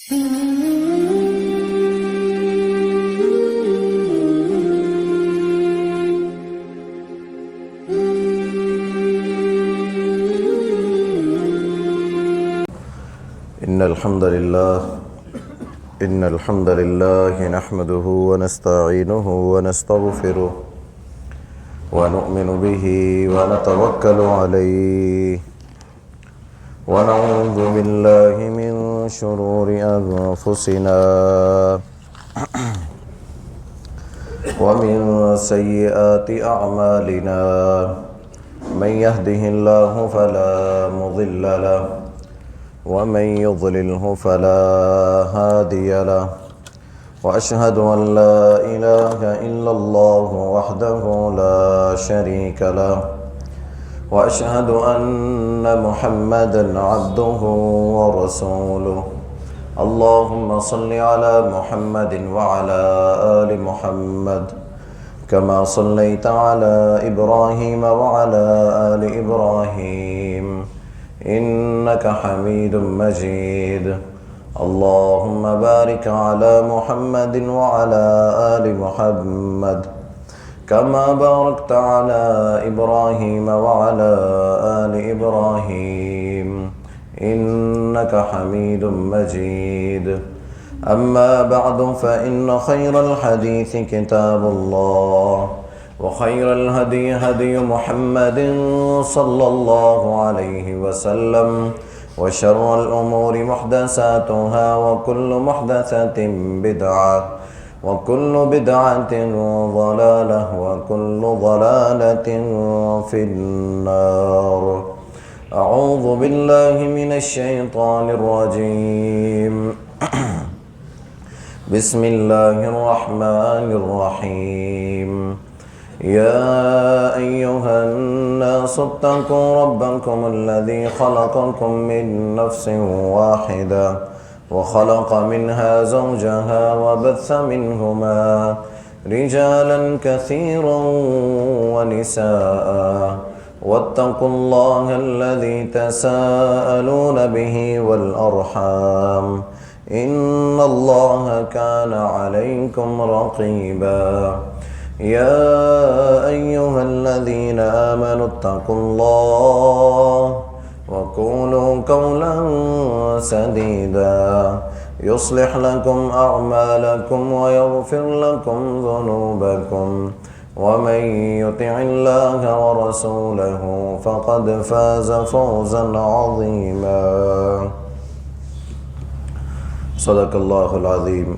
إن الحمد لله نحمده ونستعينه ونستغفره ونؤمن به ونتوكل عليه ونعوذ بالله من شرور أنفسنا ومن سيئات أعمالنا من يهده الله فلا مضل له ومن يضلله فلا هادي له وأشهد أن لا إله إلا الله وحده لا شريك له وأشهد أن محمدا عبده ورسوله اللهم صل على محمد وعلى آل محمد كما صليت على إبراهيم وعلى آل إبراهيم إنك حميد مجيد اللهم بارك على محمد وعلى آل محمد كما باركت على إبراهيم وعلى آل إبراهيم إنك حميد مجيد أما بعد فإن خير الحديث كتاب الله وخير الهدي هدي محمد صلى الله عليه وسلم وشر الأمور محدثاتها وكل محدثة بدعة وكل بدعة ضلالة وكل ضلالة في النار أعوذ بالله من الشيطان الرجيم بسم الله الرحمن الرحيم يا أيها الناس اتقوا ربكم الذي خلقكم من نفس واحدة وخلق منها زوجها وبث منهما رجالا كثيرا ونساء واتقوا الله الذي تساءلون به والأرحام إن الله كان عليكم رقيبا يا أيها الذين آمنوا اتقوا الله وقولوا قولا سديدا يصلح لكم أعمالكم ويغفر لكم ذنوبكم ومن يطع الله ورسوله فقد فاز فوزا عظيما صدق اللہ العظیم۔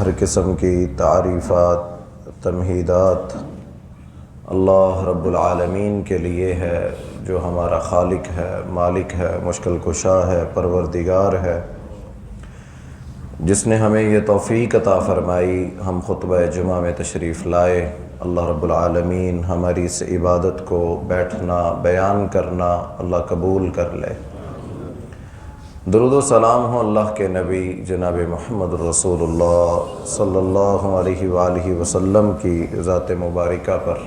ہر قسم کی تعریفات تمہیدات اللہ رب العالمین کے لیے ہے، جو ہمارا خالق ہے، مالک ہے، مشکل کشا ہے، پروردگار ہے، جس نے ہمیں یہ توفیق عطا فرمائی ہم خطبہ جمعہ میں تشریف لائے۔ اللہ رب العالمین ہماری اس عبادت کو بیٹھنا بیان کرنا اللہ قبول کر لے۔ درود و سلام ہو اللہ کے نبی جناب محمد رسول اللہ صلی اللہ علیہ وآلہ وسلم کی ذات مبارکہ پر۔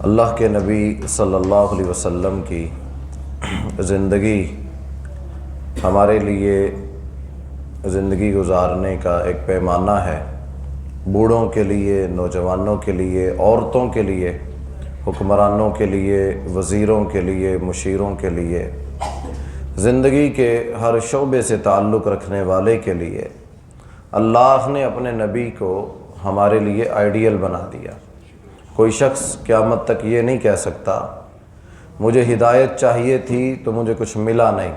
اللہ کے نبی صلی اللہ علیہ وسلم کی زندگی ہمارے لیے زندگی گزارنے کا ایک پیمانہ ہے، بوڑھوں کے لیے، نوجوانوں کے لیے، عورتوں کے لیے، حکمرانوں کے لیے، وزیروں کے لیے، مشیروں کے لیے، زندگی کے ہر شعبے سے تعلق رکھنے والے کے لیے اللہ نے اپنے نبی کو ہمارے لیے آئیڈیل بنا دیا۔ کوئی شخص قیامت تک یہ نہیں کہہ سکتا مجھے ہدایت چاہیے تھی تو مجھے کچھ ملا نہیں،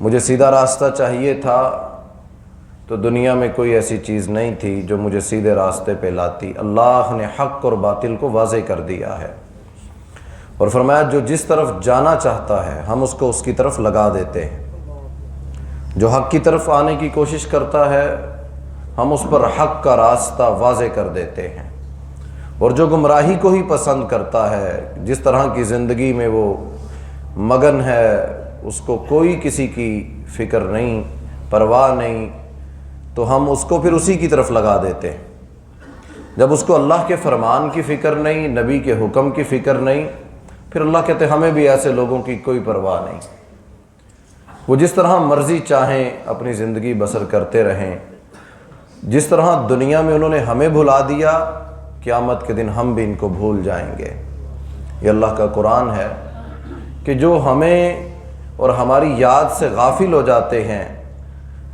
مجھے سیدھا راستہ چاہیے تھا تو دنیا میں کوئی ایسی چیز نہیں تھی جو مجھے سیدھے راستے پہ لاتی۔ اللہ نے حق اور باطل کو واضح کر دیا ہے اور فرمایا جو جس طرف جانا چاہتا ہے ہم اس کو اس کی طرف لگا دیتے ہیں، جو حق کی طرف آنے کی کوشش کرتا ہے ہم اس پر حق کا راستہ واضح کر دیتے ہیں، اور جو گمراہی کو ہی پسند کرتا ہے، جس طرح کی زندگی میں وہ مگن ہے، اس کو کوئی کسی کی فکر نہیں، پرواہ نہیں، تو ہم اس کو پھر اسی کی طرف لگا دیتے ہیں۔ جب اس کو اللہ کے فرمان کی فکر نہیں، نبی کے حکم کی فکر نہیں، پھر اللہ کہتے ہمیں بھی ایسے لوگوں کی کوئی پرواہ نہیں۔ وہ جس طرح مرضی چاہیں اپنی زندگی بسر کرتے رہیں، جس طرح دنیا میں انہوں نے ہمیں بھلا دیا، قیامت کے دن ہم بھی ان کو بھول جائیں گے۔ یہ اللہ کا قرآن ہے کہ جو ہمیں اور ہماری یاد سے غافل ہو جاتے ہیں،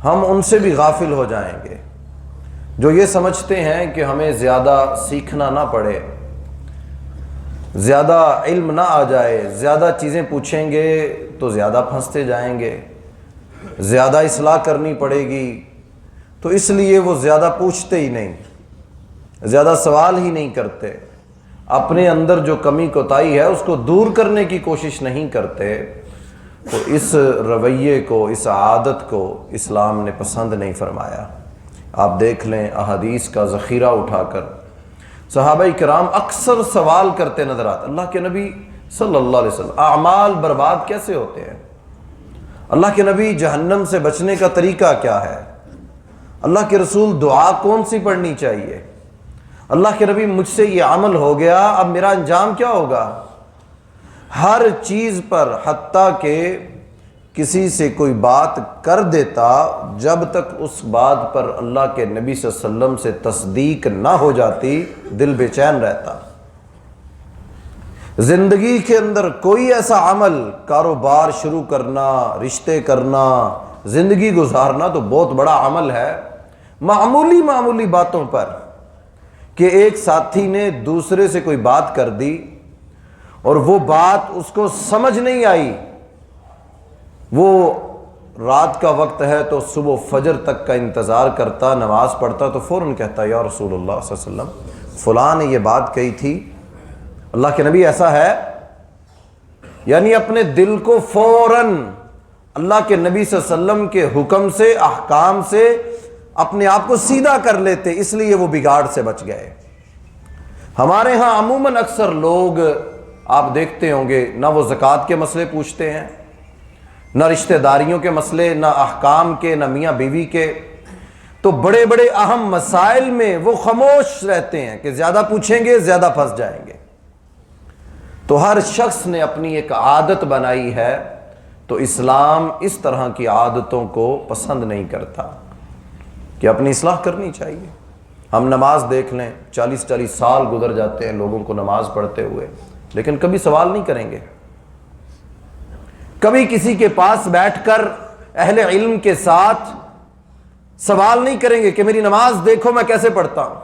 ہم ان سے بھی غافل ہو جائیں گے۔ جو یہ سمجھتے ہیں کہ ہمیں زیادہ سیکھنا نہ پڑے، زیادہ علم نہ آ جائے، زیادہ چیزیں پوچھیں گے تو زیادہ پھنستے جائیں گے، زیادہ اصلاح کرنی پڑے گی، تو اس لیے وہ زیادہ پوچھتے ہی نہیں، زیادہ سوال ہی نہیں کرتے، اپنے اندر جو کمی کوتاہی ہے اس کو دور کرنے کی کوشش نہیں کرتے۔ تو اس رویے کو، اس عادت کو اسلام نے پسند نہیں فرمایا۔ آپ دیکھ لیں احادیث کا ذخیرہ اٹھا کر صحابہ کرام اکثر سوال کرتے نظر آتے، اللہ کے نبی صلی اللہ علیہ وسلم اعمال برباد کیسے ہوتے ہیں؟ اللہ کے نبی جہنم سے بچنے کا طریقہ کیا ہے؟ اللہ کے رسول دعا کون سی پڑھنی چاہیے؟ اللہ کے نبی مجھ سے یہ عمل ہو گیا، اب میرا انجام کیا ہوگا؟ ہر چیز پر، حتیٰ کہ کسی سے کوئی بات کر دیتا، جب تک اس بات پر اللہ کے نبی صلی اللہ علیہ وسلم سے تصدیق نہ ہو جاتی دل بے چین رہتا۔ زندگی کے اندر کوئی ایسا عمل، کاروبار شروع کرنا، رشتے کرنا، زندگی گزارنا تو بہت بڑا عمل ہے، معمولی باتوں پر کہ ایک ساتھی نے دوسرے سے کوئی بات کر دی اور وہ بات اس کو سمجھ نہیں آئی، وہ رات کا وقت ہے تو صبح فجر تک کا انتظار کرتا، نماز پڑھتا تو فوراً کہتا یا رسول اللہ صلی اللہ علیہ وسلم فلاں نے یہ بات کہی تھی، اللہ کے نبی ایسا ہے، یعنی اپنے دل کو فوراً اللہ کے نبی صلی اللہ علیہ وسلم کے حکم سے، احکام سے اپنے آپ کو سیدھا کر لیتے، اس لیے وہ بگاڑ سے بچ گئے۔ ہمارے ہاں عموماً اکثر لوگ آپ دیکھتے ہوں گے نہ وہ زکوٰۃ کے مسئلے پوچھتے ہیں، نہ رشتہ داریوں کے مسئلے، نہ احکام کے، نہ میاں بیوی کے، تو بڑے بڑے اہم مسائل میں وہ خاموش رہتے ہیں کہ زیادہ پوچھیں گے زیادہ پھنس جائیں گے۔ تو ہر شخص نے اپنی ایک عادت بنائی ہے، تو اسلام اس طرح کی عادتوں کو پسند نہیں کرتا کہ اپنی اصلاح کرنی چاہیے۔ ہم نماز دیکھ لیں، 40 سال گزر جاتے ہیں لوگوں کو نماز پڑھتے ہوئے، لیکن کبھی سوال نہیں کریں گے، کبھی کسی کے پاس بیٹھ کر اہل علم کے ساتھ سوال نہیں کریں گے کہ میری نماز دیکھو میں کیسے پڑھتا ہوں۔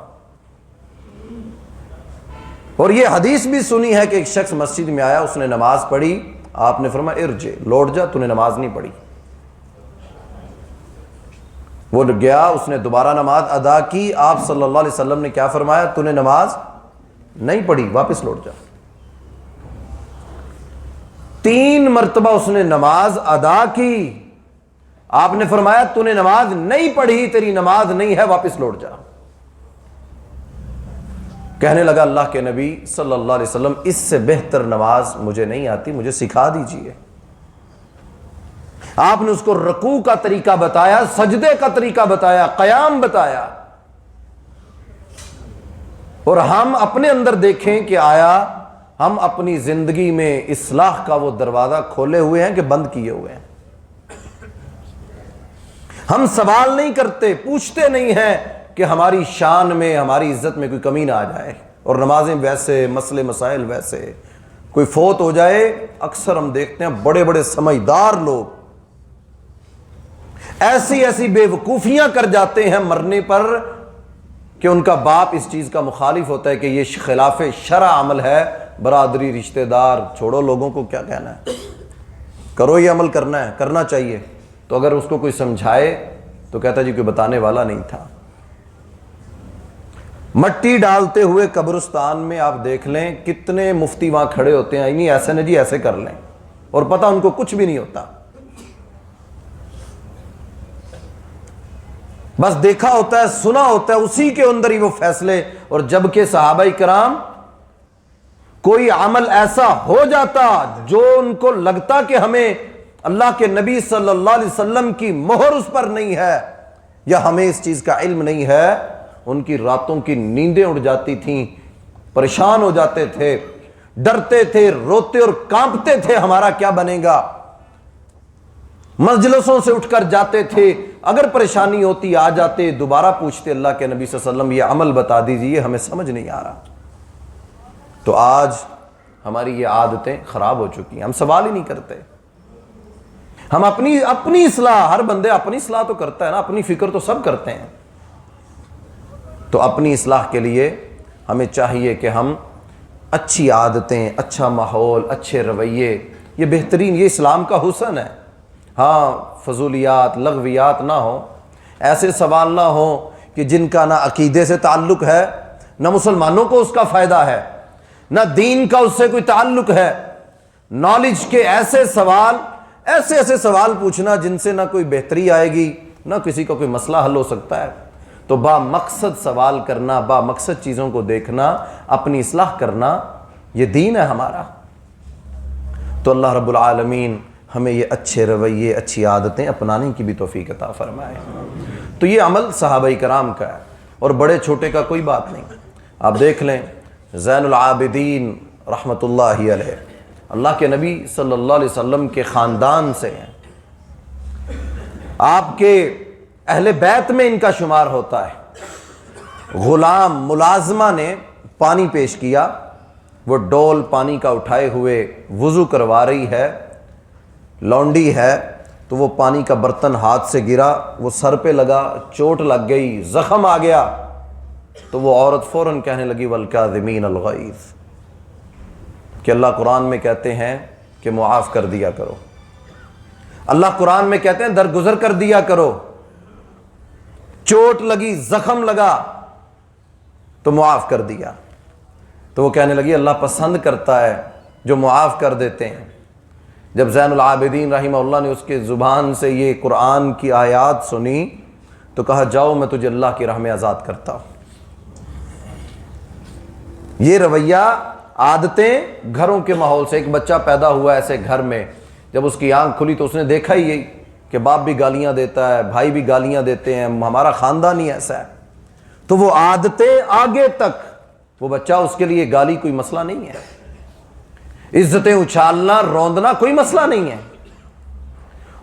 اور یہ حدیث بھی سنی ہے کہ ایک شخص مسجد میں آیا، اس نے نماز پڑھی، آپ نے فرمایا ارجع، لوٹ جا، تو نے نماز نہیں پڑھی۔ وہ گیا، اس نے دوبارہ نماز ادا کی، آپ صلی اللہ علیہ وسلم نے کیا فرمایا؟ تو نے نماز نہیں پڑھی، واپس لوٹ جا۔ 3 مرتبہ اس نے نماز ادا کی، آپ نے فرمایا تو نے نماز نہیں پڑھی، تیری نماز نہیں ہے، واپس لوٹ جا۔ کہنے لگا اللہ کے نبی صلی اللہ علیہ وسلم اس سے بہتر نماز مجھے نہیں آتی، مجھے سکھا دیجئے۔ آپ نے اس کو رکوع کا طریقہ بتایا، سجدے کا طریقہ بتایا، قیام بتایا۔ اور ہم اپنے اندر دیکھیں کہ آیا ہم اپنی زندگی میں اصلاح کا وہ دروازہ کھولے ہوئے ہیں کہ بند کیے ہوئے ہیں۔ ہم سوال نہیں کرتے، پوچھتے نہیں ہیں کہ ہماری شان میں، ہماری عزت میں کوئی کمی نہ آ جائے، اور نمازیں ویسے، مسئلے مسائل ویسے، کوئی فوت ہو جائے، اکثر ہم دیکھتے ہیں بڑے بڑے سمجھدار لوگ ایسی بے وقوفیاں کر جاتے ہیں مرنے پر کہ ان کا باپ اس چیز کا مخالف ہوتا ہے کہ یہ خلاف شرع عمل ہے، برادری، رشتہ دار، چھوڑو، لوگوں کو کیا کہنا ہے، کرو، یہ عمل کرنا ہے، کرنا چاہیے۔ تو اگر اس کو کوئی سمجھائے تو کہتا جی کوئی بتانے والا نہیں تھا۔ مٹی ڈالتے ہوئے قبرستان میں آپ دیکھ لیں کتنے مفتی وہاں کھڑے ہوتے ہیں، نہیں ایسے نہیں جی ایسے کر لیں، اور پتہ ان کو کچھ بھی نہیں ہوتا، بس دیکھا ہوتا ہے، سنا ہوتا ہے، اسی کے اندر ہی وہ فیصلے۔ اور جبکہ صحابہ کرام کوئی عمل ایسا ہو جاتا جو ان کو لگتا کہ ہمیں اللہ کے نبی صلی اللہ علیہ وسلم کی مہر اس پر نہیں ہے، یا ہمیں اس چیز کا علم نہیں ہے، ان کی راتوں کی نیندیں اڑ جاتی تھیں، پریشان ہو جاتے تھے، ڈرتے تھے، روتے اور کانپتے تھے ہمارا کیا بنے گا۔ مجلسوں سے اٹھ کر جاتے تھے، اگر پریشانی ہوتی آ جاتے، دوبارہ پوچھتے اللہ کے نبی صلی اللہ علیہ وسلم یہ عمل بتا دیجئے، ہمیں سمجھ نہیں آ رہا۔ تو آج ہماری یہ عادتیں خراب ہو چکی ہیں، ہم سوال ہی نہیں کرتے، ہم اپنی اصلاح، ہر بندے اپنی اصلاح تو کرتا ہے نا، اپنی فکر تو سب کرتے ہیں۔ تو اپنی اصلاح کے لیے ہمیں چاہیے کہ ہم اچھی عادتیں، اچھا ماحول، اچھے رویے، یہ بہترین، یہ اسلام کا حسن ہے۔ ہاں فضولیات، لغویات نہ ہوں، ایسے سوال نہ ہوں کہ جن کا نہ عقیدے سے تعلق ہے، نہ مسلمانوں کو اس کا فائدہ ہے، نہ دین کا اس سے کوئی تعلق ہے۔ نالج کے ایسے سوال پوچھنا جن سے نہ کوئی بہتری آئے گی، نہ کسی کا کوئی مسئلہ حل ہو سکتا ہے۔ تو با مقصد سوال کرنا، با مقصد چیزوں کو دیکھنا، اپنی اصلاح کرنا، یہ دین ہے ہمارا۔ تو اللہ رب العالمین ہمیں یہ اچھے رویے، اچھی عادتیں اپنانے کی بھی توفیق عطا فرمائے۔ تو یہ عمل صحابہ کرام کا ہے اور بڑے چھوٹے کا کوئی بات نہیں۔ آپ دیکھ لیں زین العابدین رحمۃ اللہ علیہ، اللہ کے نبی صلی اللہ علیہ وسلم کے خاندان سے ہیں، آپ کے اہل بیت میں ان کا شمار ہوتا ہے۔ غلام ملازمہ نے پانی پیش کیا، وہ ڈول پانی کا اٹھائے ہوئے وضو کروا رہی ہے، لونڈی ہے، تو وہ پانی کا برتن ہاتھ سے گرا، وہ سر پہ لگا، چوٹ لگ گئی، زخم آ گیا، تو وہ عورت فوراً کہنے لگی والکاظمین الغیظ، کہ اللہ قرآن میں کہتے ہیں کہ معاف کر دیا کرو، اللہ قرآن میں کہتے ہیں درگزر کر دیا کرو، چوٹ لگی، زخم لگا تو معاف کر دیا۔ تو وہ کہنے لگی اللہ پسند کرتا ہے جو معاف کر دیتے ہیں۔ جب زین العابدین رحمہ اللہ نے اس کے زبان سے یہ قرآن کی آیات سنی تو کہا جاؤ میں تجھے اللہ کی راہ میں آزاد کرتا ہوں۔ یہ رویہ، عادتیں گھروں کے ماحول سے، ایک بچہ پیدا ہوا ایسے گھر میں، جب اس کی آنکھ کھلی تو اس نے دیکھا ہی یہی کہ باپ بھی گالیاں دیتا ہے، بھائی بھی گالیاں دیتے ہیں، ہمارا خاندان ہی ایسا ہے، تو وہ عادتیں آگے تک، وہ بچہ اس کے لیے گالی کوئی مسئلہ نہیں ہے، عزتیں اچھالنا، روندنا کوئی مسئلہ نہیں ہے۔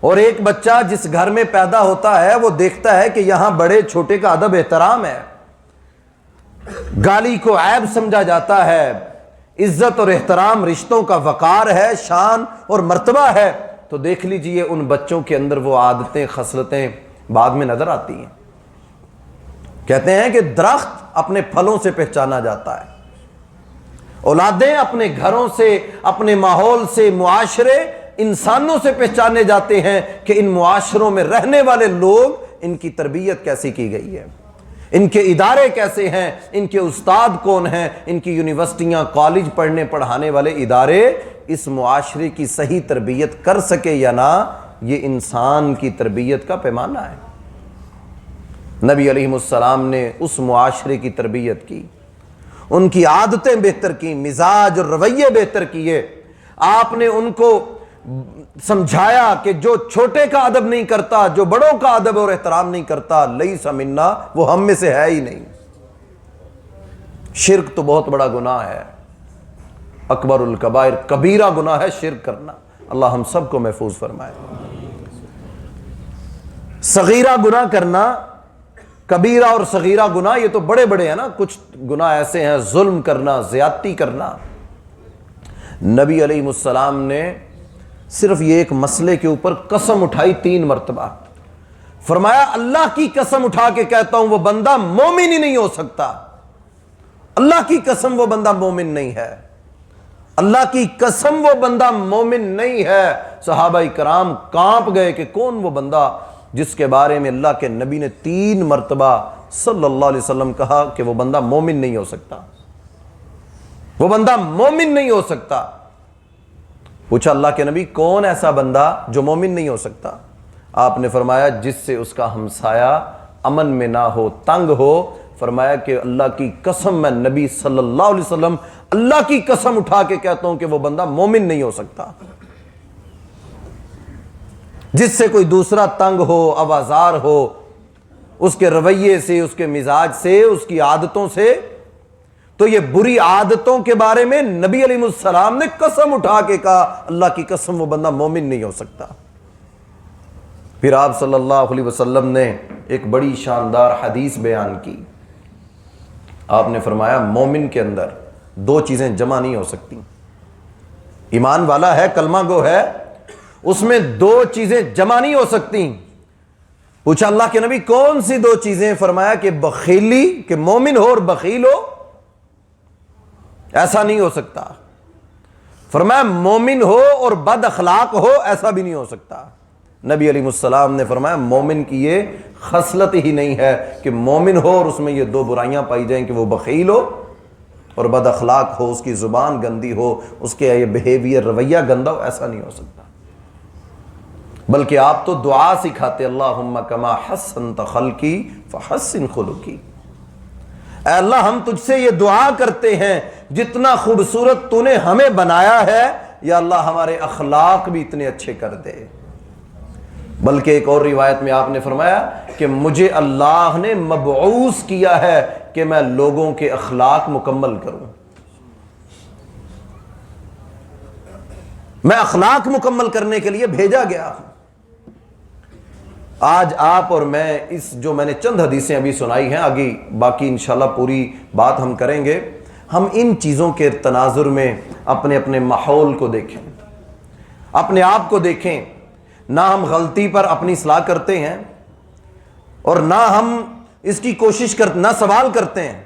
اور ایک بچہ جس گھر میں پیدا ہوتا ہے وہ دیکھتا ہے کہ یہاں بڑے چھوٹے کا ادب احترام ہے، گالی کو عیب سمجھا جاتا ہے، عزت اور احترام رشتوں کا وقار ہے، شان اور مرتبہ ہے، تو دیکھ لیجئے ان بچوں کے اندر وہ عادتیں، خصلتیں بعد میں نظر آتی ہیں۔ کہتے ہیں کہ درخت اپنے پھلوں سے پہچانا جاتا ہے، اولادیں اپنے گھروں سے، اپنے ماحول سے، معاشرے، انسانوں سے پہچانے جاتے ہیں کہ ان معاشروں میں رہنے والے لوگ، ان کی تربیت کیسی کی گئی ہے، ان کے ادارے کیسے ہیں، ان کے استاد کون ہیں، ان کی یونیورسٹیاں، کالج پڑھانے والے ادارے اس معاشرے کی صحیح تربیت کر سکے یا نہ، یہ انسان کی تربیت کا پیمانہ ہے۔ نبی علیہ السلام نے اس معاشرے کی تربیت کی، ان کی عادتیں بہتر کی، مزاج اور رویے بہتر کیے، آپ نے ان کو سمجھایا کہ جو چھوٹے کا ادب نہیں کرتا، جو بڑوں کا ادب اور احترام نہیں کرتا، لیس منا، وہ ہم میں سے ہے ہی نہیں۔ شرک تو بہت بڑا گناہ ہے، اکبر الکبائر، کبیرہ گناہ ہے شرک کرنا، اللہ ہم سب کو محفوظ فرمائے۔ صغیرہ گناہ کرنا، کبیرہ اور صغیرہ گناہ یہ تو بڑے بڑے ہیں نا، کچھ گناہ ایسے ہیں، ظلم کرنا، زیادتی کرنا۔ نبی علیہ السلام نے صرف یہ ایک مسئلے کے اوپر قسم اٹھائی 3 مرتبہ، فرمایا اللہ کی قسم اٹھا کے کہتا ہوں وہ بندہ مومن ہی نہیں ہو سکتا، اللہ کی قسم وہ بندہ مومن نہیں ہے، اللہ کی قسم وہ بندہ مومن نہیں ہے۔ صحابہ کرام کانپ گئے کہ کون وہ بندہ جس کے بارے میں اللہ کے نبی نے 3 مرتبہ صلی اللہ علیہ وسلم کہا کہ وہ بندہ مومن نہیں ہو سکتا، وہ بندہ مومن نہیں ہو سکتا۔ پوچھا اللہ کے نبی کون ایسا بندہ جو مومن نہیں ہو سکتا؟ آپ نے فرمایا جس سے اس کا ہمسایہ امن میں نہ ہو، تنگ ہو۔ فرمایا کہ اللہ کی قسم میں نبی صلی اللہ علیہ وسلم اللہ کی قسم اٹھا کے کہتا ہوں کہ وہ بندہ مومن نہیں ہو سکتا۔ جس سے کوئی دوسرا تنگ ہو، آوازار ہو، اس کے رویے سے، اس کے مزاج سے، اس کی عادتوں سے، تو یہ بری عادتوں کے بارے میں نبی علیہ السلام نے قسم اٹھا کے کہا اللہ کی قسم وہ بندہ مومن نہیں ہو سکتا۔ پھر آپ صلی اللہ علیہ وسلم نے ایک بڑی شاندار حدیث بیان کی. آپ نے فرمایا مومن کے اندر دو چیزیں جمع نہیں ہو سکتی. ایمان والا ہے، کلمہ گو ہے، اس میں دو چیزیں جمع نہیں ہو سکتی. پوچھا اللہ کے نبی کون سی دو چیزیں؟ فرمایا کہ بخیلی، کہ مومن ہو اور بخیل ہو، ایسا نہیں ہو سکتا. فرمایا مومن ہو اور بد اخلاق ہو، ایسا بھی نہیں ہو سکتا. نبی علیہ السلام نے فرمایا مومن کی یہ خصلت ہی نہیں ہے کہ مومن ہو اور اس میں یہ دو برائیاں پائی جائیں کہ وہ بخیل ہو اور بد اخلاق ہو، اس کی زبان گندی ہو، اس کے یہ بیہیویئر، رویہ گندا ہو. ایسا نہیں ہو سکتا. بلکہ آپ تو دعا سکھاتے، اللہم کما حسنت خلقی فحسن خلقی. اے اللہ ہم تجھ سے یہ دعا کرتے ہیں جتنا خوبصورت تو نے ہمیں بنایا ہے، یا اللہ ہمارے اخلاق بھی اتنے اچھے کر دے. بلکہ ایک اور روایت میں آپ نے فرمایا کہ مجھے اللہ نے مبعوث کیا ہے کہ میں لوگوں کے اخلاق مکمل کروں. میں اخلاق مکمل کرنے کے لیے بھیجا گیا ہوں. آج آپ اور میں اس جو میں نے چند حدیثیں ابھی سنائی ہیں، آگے باقی انشاءاللہ پوری بات ہم کریں گے، ہم ان چیزوں کے تناظر میں اپنے اپنے ماحول کو دیکھیں، اپنے آپ کو دیکھیں. نہ ہم غلطی پر اپنی اصلاح کرتے ہیں اور نہ ہم اس کی کوشش کرتے، نہ سوال کرتے ہیں.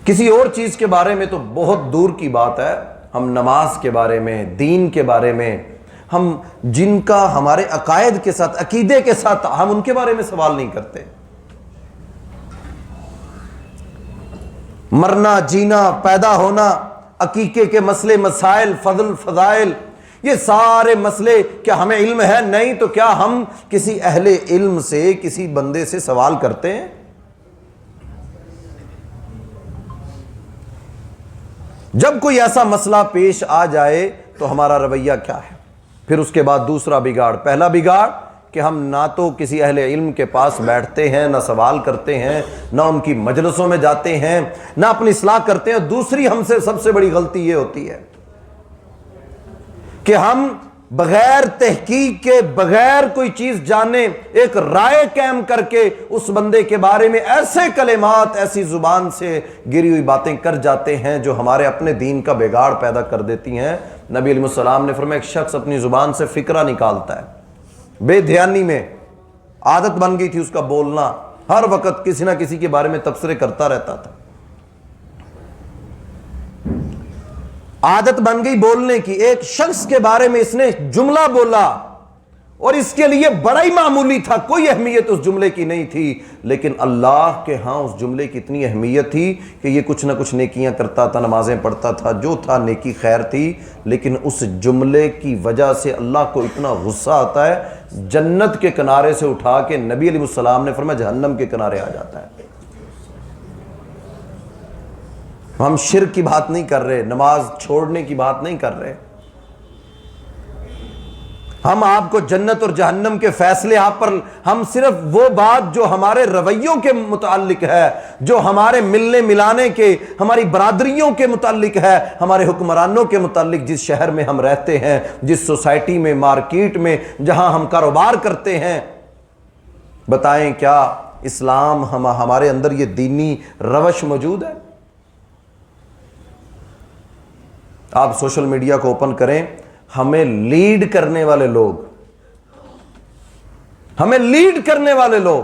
کسی اور چیز کے بارے میں تو بہت دور کی بات ہے، ہم نماز کے بارے میں، دین کے بارے میں، ہم جن کا ہمارے عقائد کے ساتھ، عقیدے کے ساتھ، ہم ان کے بارے میں سوال نہیں کرتے. مرنا، جینا، پیدا ہونا، عقیقے کے مسئلے مسائل، فضل فضائل، یہ سارے مسئلے کیا ہمیں علم ہے؟ نہیں. تو کیا ہم کسی اہل علم سے، کسی بندے سے سوال کرتے ہیں؟ جب کوئی ایسا مسئلہ پیش آ جائے تو ہمارا رویہ کیا ہے؟ پھر اس کے بعد دوسرا بگاڑ. پہلا بگاڑ کہ ہم نہ تو کسی اہل علم کے پاس بیٹھتے ہیں، نہ سوال کرتے ہیں، نہ ان کی مجلسوں میں جاتے ہیں، نہ اپنی اصلاح کرتے ہیں. دوسری ہم سے سب سے بڑی غلطی یہ ہوتی ہے کہ ہم بغیر تحقیق کے، بغیر کوئی چیز جانے، ایک رائے قائم کر کے اس بندے کے بارے میں ایسے کلمات، ایسی زبان سے گری ہوئی باتیں کر جاتے ہیں جو ہمارے اپنے دین کا بگاڑ پیدا کر دیتی ہیں. نبی علیہ السلام نے فرمایا ایک شخص اپنی زبان سے فکرہ نکالتا ہے، بے دھیانی میں، عادت بن گئی تھی اس کا بولنا، ہر وقت کسی نہ کسی کے بارے میں تبصرے کرتا رہتا تھا، عادت بن گئی بولنے کی. ایک شخص کے بارے میں اس نے جملہ بولا اور اس کے لیے بڑا ہی معمولی تھا، کوئی اہمیت اس جملے کی نہیں تھی، لیکن اللہ کے ہاں اس جملے کی اتنی اہمیت تھی کہ یہ کچھ نہ کچھ نیکیاں کرتا تھا، نمازیں پڑھتا تھا، جو تھا نیکی خیر تھی. لیکن اس جملے کی وجہ سے اللہ کو اتنا غصہ آتا ہے، جنت کے کنارے سے اٹھا کے نبی علیہ السلام نے فرمایا جہنم کے کنارے آ جاتا ہے. ہم شرک کی بات نہیں کر رہے، نماز چھوڑنے کی بات نہیں کر رہے، ہم آپ کو جنت اور جہنم کے فیصلے آپ پر، ہم صرف وہ بات جو ہمارے رویوں کے متعلق ہے، جو ہمارے ملنے ملانے کے، ہماری برادریوں کے متعلق ہے، ہمارے حکمرانوں کے متعلق، جس شہر میں ہم رہتے ہیں، جس سوسائٹی میں، مارکیٹ میں، جہاں ہم کاروبار کرتے ہیں، بتائیں کیا اسلام ہمارے اندر یہ دینی روش موجود ہے؟ آپ سوشل میڈیا کو اوپن کریں، ہمیں لیڈ کرنے والے لوگ، ہمیں لیڈ کرنے والے لوگ،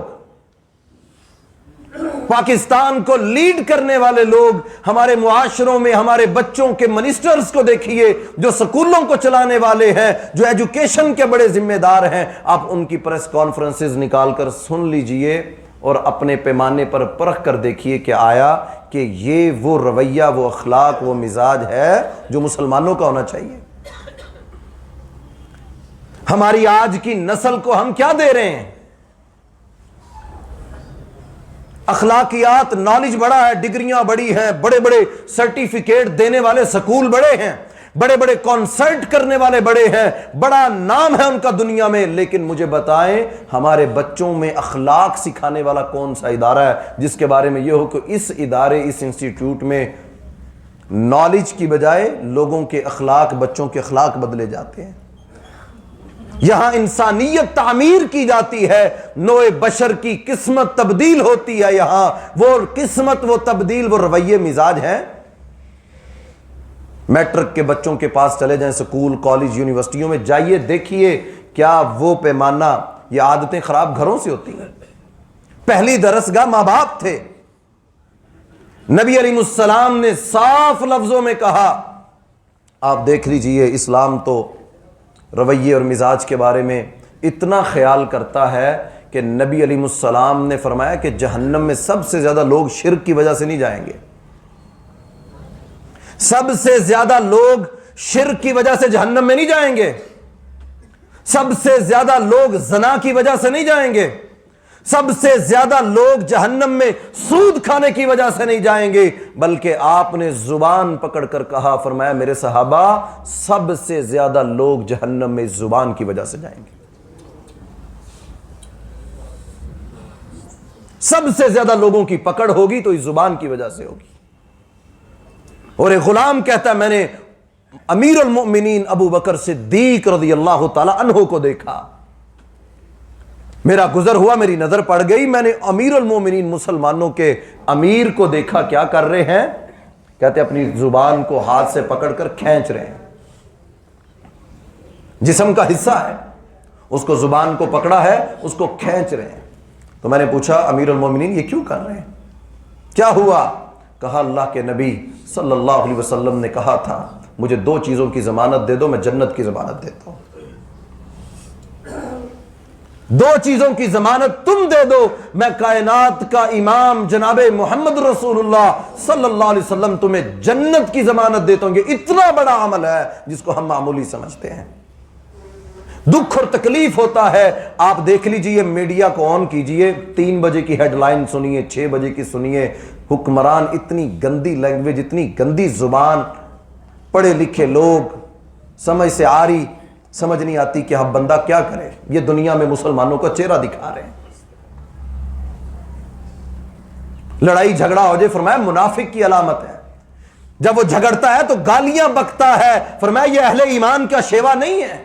پاکستان کو لیڈ کرنے والے لوگ ہمارے معاشروں میں، ہمارے بچوں کے منسٹرز کو دیکھیے جو سکولوں کو چلانے والے ہیں، جو ایجوکیشن کے بڑے ذمہ دار ہیں. آپ ان کی پریس کانفرنسز نکال کر سن لیجئے اور اپنے پیمانے پر پرکھ کر دیکھیے کہ آیا کہ یہ وہ رویہ، وہ اخلاق، وہ مزاج ہے جو مسلمانوں کا ہونا چاہیے. ہماری آج کی نسل کو ہم کیا دے رہے ہیں؟ اخلاقیات، نالج بڑا ہے، ڈگریاں بڑی ہیں، بڑے بڑے سرٹیفکیٹ دینے والے سکول بڑے ہیں، بڑے بڑے کانسرٹ کرنے والے بڑے ہیں، بڑا نام ہے ان کا دنیا میں، لیکن مجھے بتائیں ہمارے بچوں میں اخلاق سکھانے والا کون سا ادارہ ہے جس کے بارے میں یہ ہو کہ اس ادارے، اس انسٹیٹیوٹ میں نالج کی بجائے لوگوں کے اخلاق، بچوں کے اخلاق بدلے جاتے ہیں. یہاں انسانیت تعمیر کی جاتی ہے، نوع بشر کی قسمت تبدیل ہوتی ہے، یہاں وہ قسمت، وہ تبدیل، وہ رویے مزاج ہیں۔ میٹرک کے بچوں کے پاس چلے جائیں، سکول کالج یونیورسٹیوں میں جائیے، دیکھیے کیا وہ پیمانہ، یہ عادتیں خراب گھروں سے ہوتی ہیں۔ پہلی درسگاہ ماں باپ تھے۔ نبی علیہ السلام نے صاف لفظوں میں کہا، آپ دیکھ لیجئے اسلام تو رویے اور مزاج کے بارے میں اتنا خیال کرتا ہے کہ نبی علیہ السلام نے فرمایا کہ جہنم میں سب سے زیادہ لوگ شرک کی وجہ سے نہیں جائیں گے، سب سے زیادہ لوگ شرک کی وجہ سے جہنم میں نہیں جائیں گے، سب سے زیادہ لوگ زنا کی وجہ سے نہیں جائیں گے، سب سے زیادہ لوگ جہنم میں سود کھانے کی وجہ سے نہیں جائیں گے، بلکہ آپ نے زبان پکڑ کر کہا، فرمایا میرے صحابہ سب سے زیادہ لوگ جہنم میں زبان کی وجہ سے جائیں گے، سب سے زیادہ لوگوں کی پکڑ ہوگی تو اس زبان کی وجہ سے ہوگی۔ اور ایک غلام کہتا ہے میں نے امیر المؤمنین ابو بکر صدیق رضی اللہ تعالی عنہ کو دیکھا، میرا گزر ہوا، میری نظر پڑ گئی، میں نے امیر المومنین مسلمانوں کے امیر کو دیکھا، کیا کر رہے ہیں؟ کہتے اپنی زبان کو ہاتھ سے پکڑ کر کھینچ رہے ہیں، جسم کا حصہ ہے، اس کو زبان کو پکڑا ہے، اس کو کھینچ رہے ہیں۔ تو میں نے پوچھا امیر المومنین یہ کیوں کر رہے ہیں، کیا ہوا؟ کہا اللہ کے نبی صلی اللہ علیہ وسلم نے کہا تھا مجھے دو چیزوں کی ضمانت دے دو، میں جنت کی ضمانت دیتا ہوں، دو چیزوں کی ضمانت تم دے دو، میں کائنات کا امام جناب محمد رسول اللہ صلی اللہ علیہ وسلم تمہیں جنت کی ضمانت دیتا ہوں۔ یہ اتنا بڑا عمل ہے جس کو ہم معمولی سمجھتے ہیں، دکھ اور تکلیف ہوتا ہے۔ آپ دیکھ لیجئے، میڈیا کو آن کیجئے، 3 بجے کی ہیڈ لائن سنیے، 6 بجے کی سنیے، حکمران اتنی گندی لینگویج، اتنی گندی زبان، پڑھے لکھے لوگ، سمجھ سے آ رہی، سمجھ نہیں آتی کہ اب بندہ کیا کرے۔ یہ دنیا میں مسلمانوں کا چہرہ دکھا رہے ہیں۔ لڑائی جھگڑا ہو جائے، فرمایا منافق کی علامت ہے، جب وہ جھگڑتا ہے تو گالیاں بکتا ہے، فرمایا یہ اہل ایمان کا شیوا نہیں ہے۔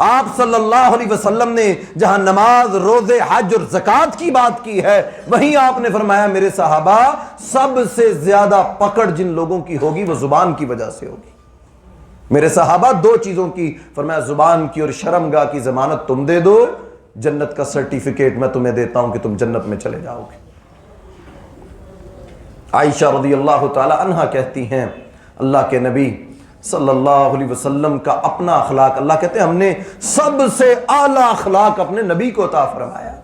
آپ صلی اللہ علیہ وسلم نے جہاں نماز، روزے، حج اور زکوٰۃ کی بات کی ہے، وہیں آپ نے فرمایا میرے صحابہ سب سے زیادہ پکڑ جن لوگوں کی ہوگی وہ زبان کی وجہ سے ہوگی۔ میرے صحابہ دو چیزوں کی، فرمایا زبان کی اور شرمگاہ کی ضمانت تم دے دو، جنت کا سرٹیفکیٹ میں تمہیں دیتا ہوں کہ تم جنت میں چلے جاؤ گے۔ عائشہ رضی اللہ تعالی عنہا کہتی ہیں اللہ کے نبی صلی اللہ علیہ وسلم کا اپنا اخلاق، اللہ کہتے ہیں ہم نے سب سے اعلیٰ اخلاق اپنے نبی کو عطا فرمایا۔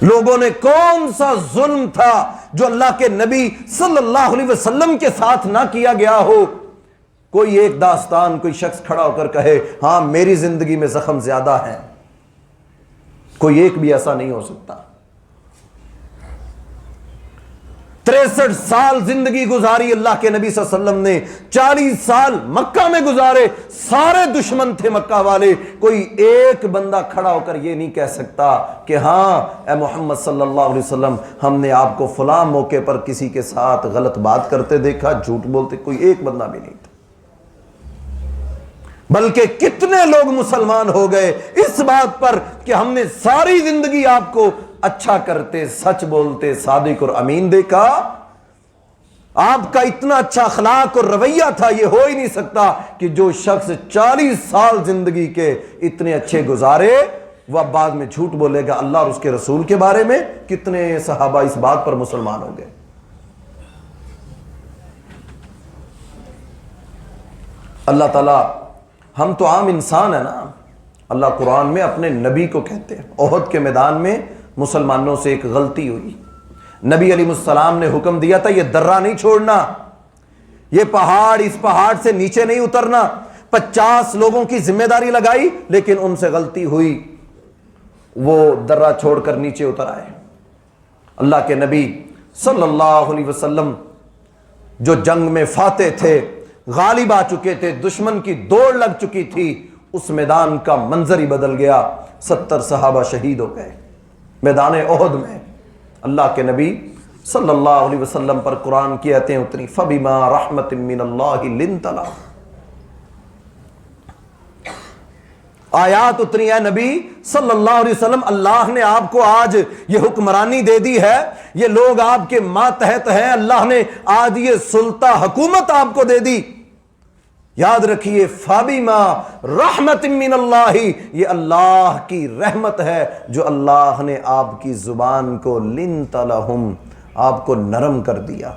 لوگوں نے کون سا ظلم تھا جو اللہ کے نبی صلی اللہ علیہ وسلم کے ساتھ نہ کیا گیا ہو؟ کوئی ایک داستان، کوئی شخص کھڑا ہو کر کہے ہاں میری زندگی میں زخم زیادہ ہیں، کوئی ایک بھی ایسا نہیں ہو سکتا۔ 63 سال زندگی گزاری اللہ کے نبی صلی اللہ علیہ وسلم نے، 40 سال مکہ میں گزارے، سارے دشمن تھے مکہ والے، کوئی ایک بندہ کھڑا ہو کر یہ نہیں کہہ سکتا کہ ہاں اے محمد صلی اللہ علیہ وسلم ہم نے آپ کو فلاں موقع پر کسی کے ساتھ غلط بات کرتے دیکھا، جھوٹ بولتے، کوئی ایک بندہ بھی نہیں تھا۔ بلکہ کتنے لوگ مسلمان ہو گئے اس بات پر کہ ہم نے ساری زندگی آپ کو اچھا کرتے، سچ بولتے، صادق اور امین دیکھا، آپ کا اتنا اچھا اخلاق اور رویہ تھا، یہ ہو ہی نہیں سکتا کہ جو شخص 40 سال زندگی کے اتنے اچھے گزارے وہ اب بعد میں جھوٹ بولے گا اللہ اور اس کے رسول کے بارے میں۔ کتنے صحابہ اس بات پر مسلمان ہو گئے۔ اللہ تعالیٰ، ہم تو عام انسان ہیں نا، اللہ قرآن میں اپنے نبی کو کہتے ہیں، احد کے میدان میں مسلمانوں سے ایک غلطی ہوئی، نبی علیہ السلام نے حکم دیا تھا یہ درہ نہیں چھوڑنا، یہ پہاڑ، اس پہاڑ سے نیچے نہیں اترنا، 50 لوگوں کی ذمہ داری لگائی، لیکن ان سے غلطی ہوئی، وہ درہ چھوڑ کر نیچے اتر آئے۔ اللہ کے نبی صلی اللہ علیہ وسلم جو جنگ میں فاتح تھے، غالب آ چکے تھے، دشمن کی دوڑ لگ چکی تھی، اس میدان کا منظر ہی بدل گیا، 70 صحابہ شہید ہو گئے میدان احد میں۔ اللہ کے نبی صلی اللہ علیہ وسلم پر قرآن کی آیتیں اتری، فَبِمَا رَحْمَةٍ مِّنَ اللَّهِ لِنْتَ لَهُمْ، آیات اتری ہے نبی صلی اللہ علیہ وسلم، اللہ نے آپ کو آج یہ حکمرانی دے دی ہے، یہ لوگ آپ کے ماتحت ہیں، اللہ نے آج یہ سلطہ حکومت آپ کو دے دی۔ یاد رکھیے فَبِمَا رَحْمَةٍ مِّنَ اللَّهِ، یہ اللہ کی رحمت ہے جو اللہ نے آپ کی زبان کو لِنْتَ لَهُمْ، آپ کو نرم کر دیا۔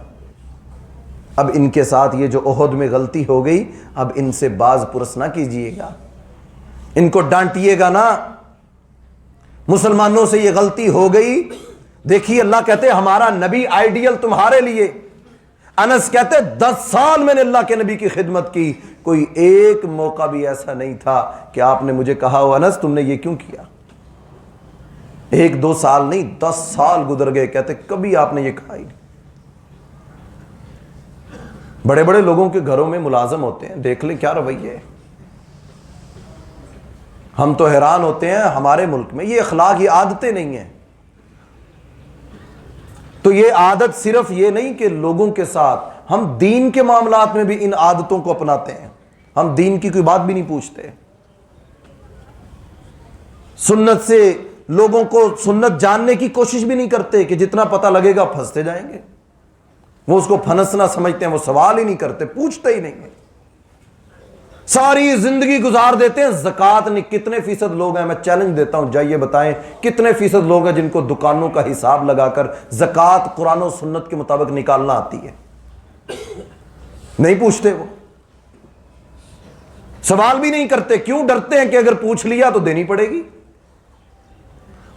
اب ان کے ساتھ یہ جو احد میں غلطی ہو گئی، اب ان سے باز پرس نہ کیجئے گا، ان کو ڈانٹیے گا نا۔ مسلمانوں سے یہ غلطی ہو گئی، دیکھیے اللہ کہتے ہیں ہمارا نبی آئیڈیل تمہارے لیے۔ انس کہتے 10 سال میں نے اللہ کے نبی کی خدمت کی، کوئی ایک موقع بھی ایسا نہیں تھا کہ آپ نے مجھے کہا ہو انس تم نے یہ کیوں کیا۔ 1-2 سال نہیں، 10 سال گزر گئے، کہتے کبھی آپ نے یہ کہا ہی نہیں۔ بڑے بڑے لوگوں کے گھروں میں ملازم ہوتے ہیں، دیکھ لیں کیا رویے ہے۔ ہم تو حیران ہوتے ہیں ہمارے ملک میں یہ اخلاق، یہ عادتیں نہیں ہیں۔ تو یہ عادت صرف یہ نہیں کہ لوگوں کے ساتھ، ہم دین کے معاملات میں بھی ان عادتوں کو اپناتے ہیں۔ ہم دین کی کوئی بات بھی نہیں پوچھتے، سنت سے لوگوں کو سنت جاننے کی کوشش بھی نہیں کرتے کہ جتنا پتہ لگے گا پھنستے جائیں گے۔ وہ اس کو پھنسنا سمجھتے ہیں، وہ سوال ہی نہیں کرتے، پوچھتے ہی نہیں ہیں، ساری زندگی گزار دیتے ہیں۔ زکوٰۃ نہیں، کتنے فیصد لوگ ہیں، میں چیلنج دیتا ہوں جائیے بتائیں کتنے فیصد لوگ ہیں جن کو دکانوں کا حساب لگا کر زکوٰۃ قرآن و سنت کے مطابق نکالنا آتی ہے؟ نہیں پوچھتے، وہ سوال بھی نہیں کرتے۔ کیوں؟ ڈرتے ہیں کہ اگر پوچھ لیا تو دینی پڑے گی۔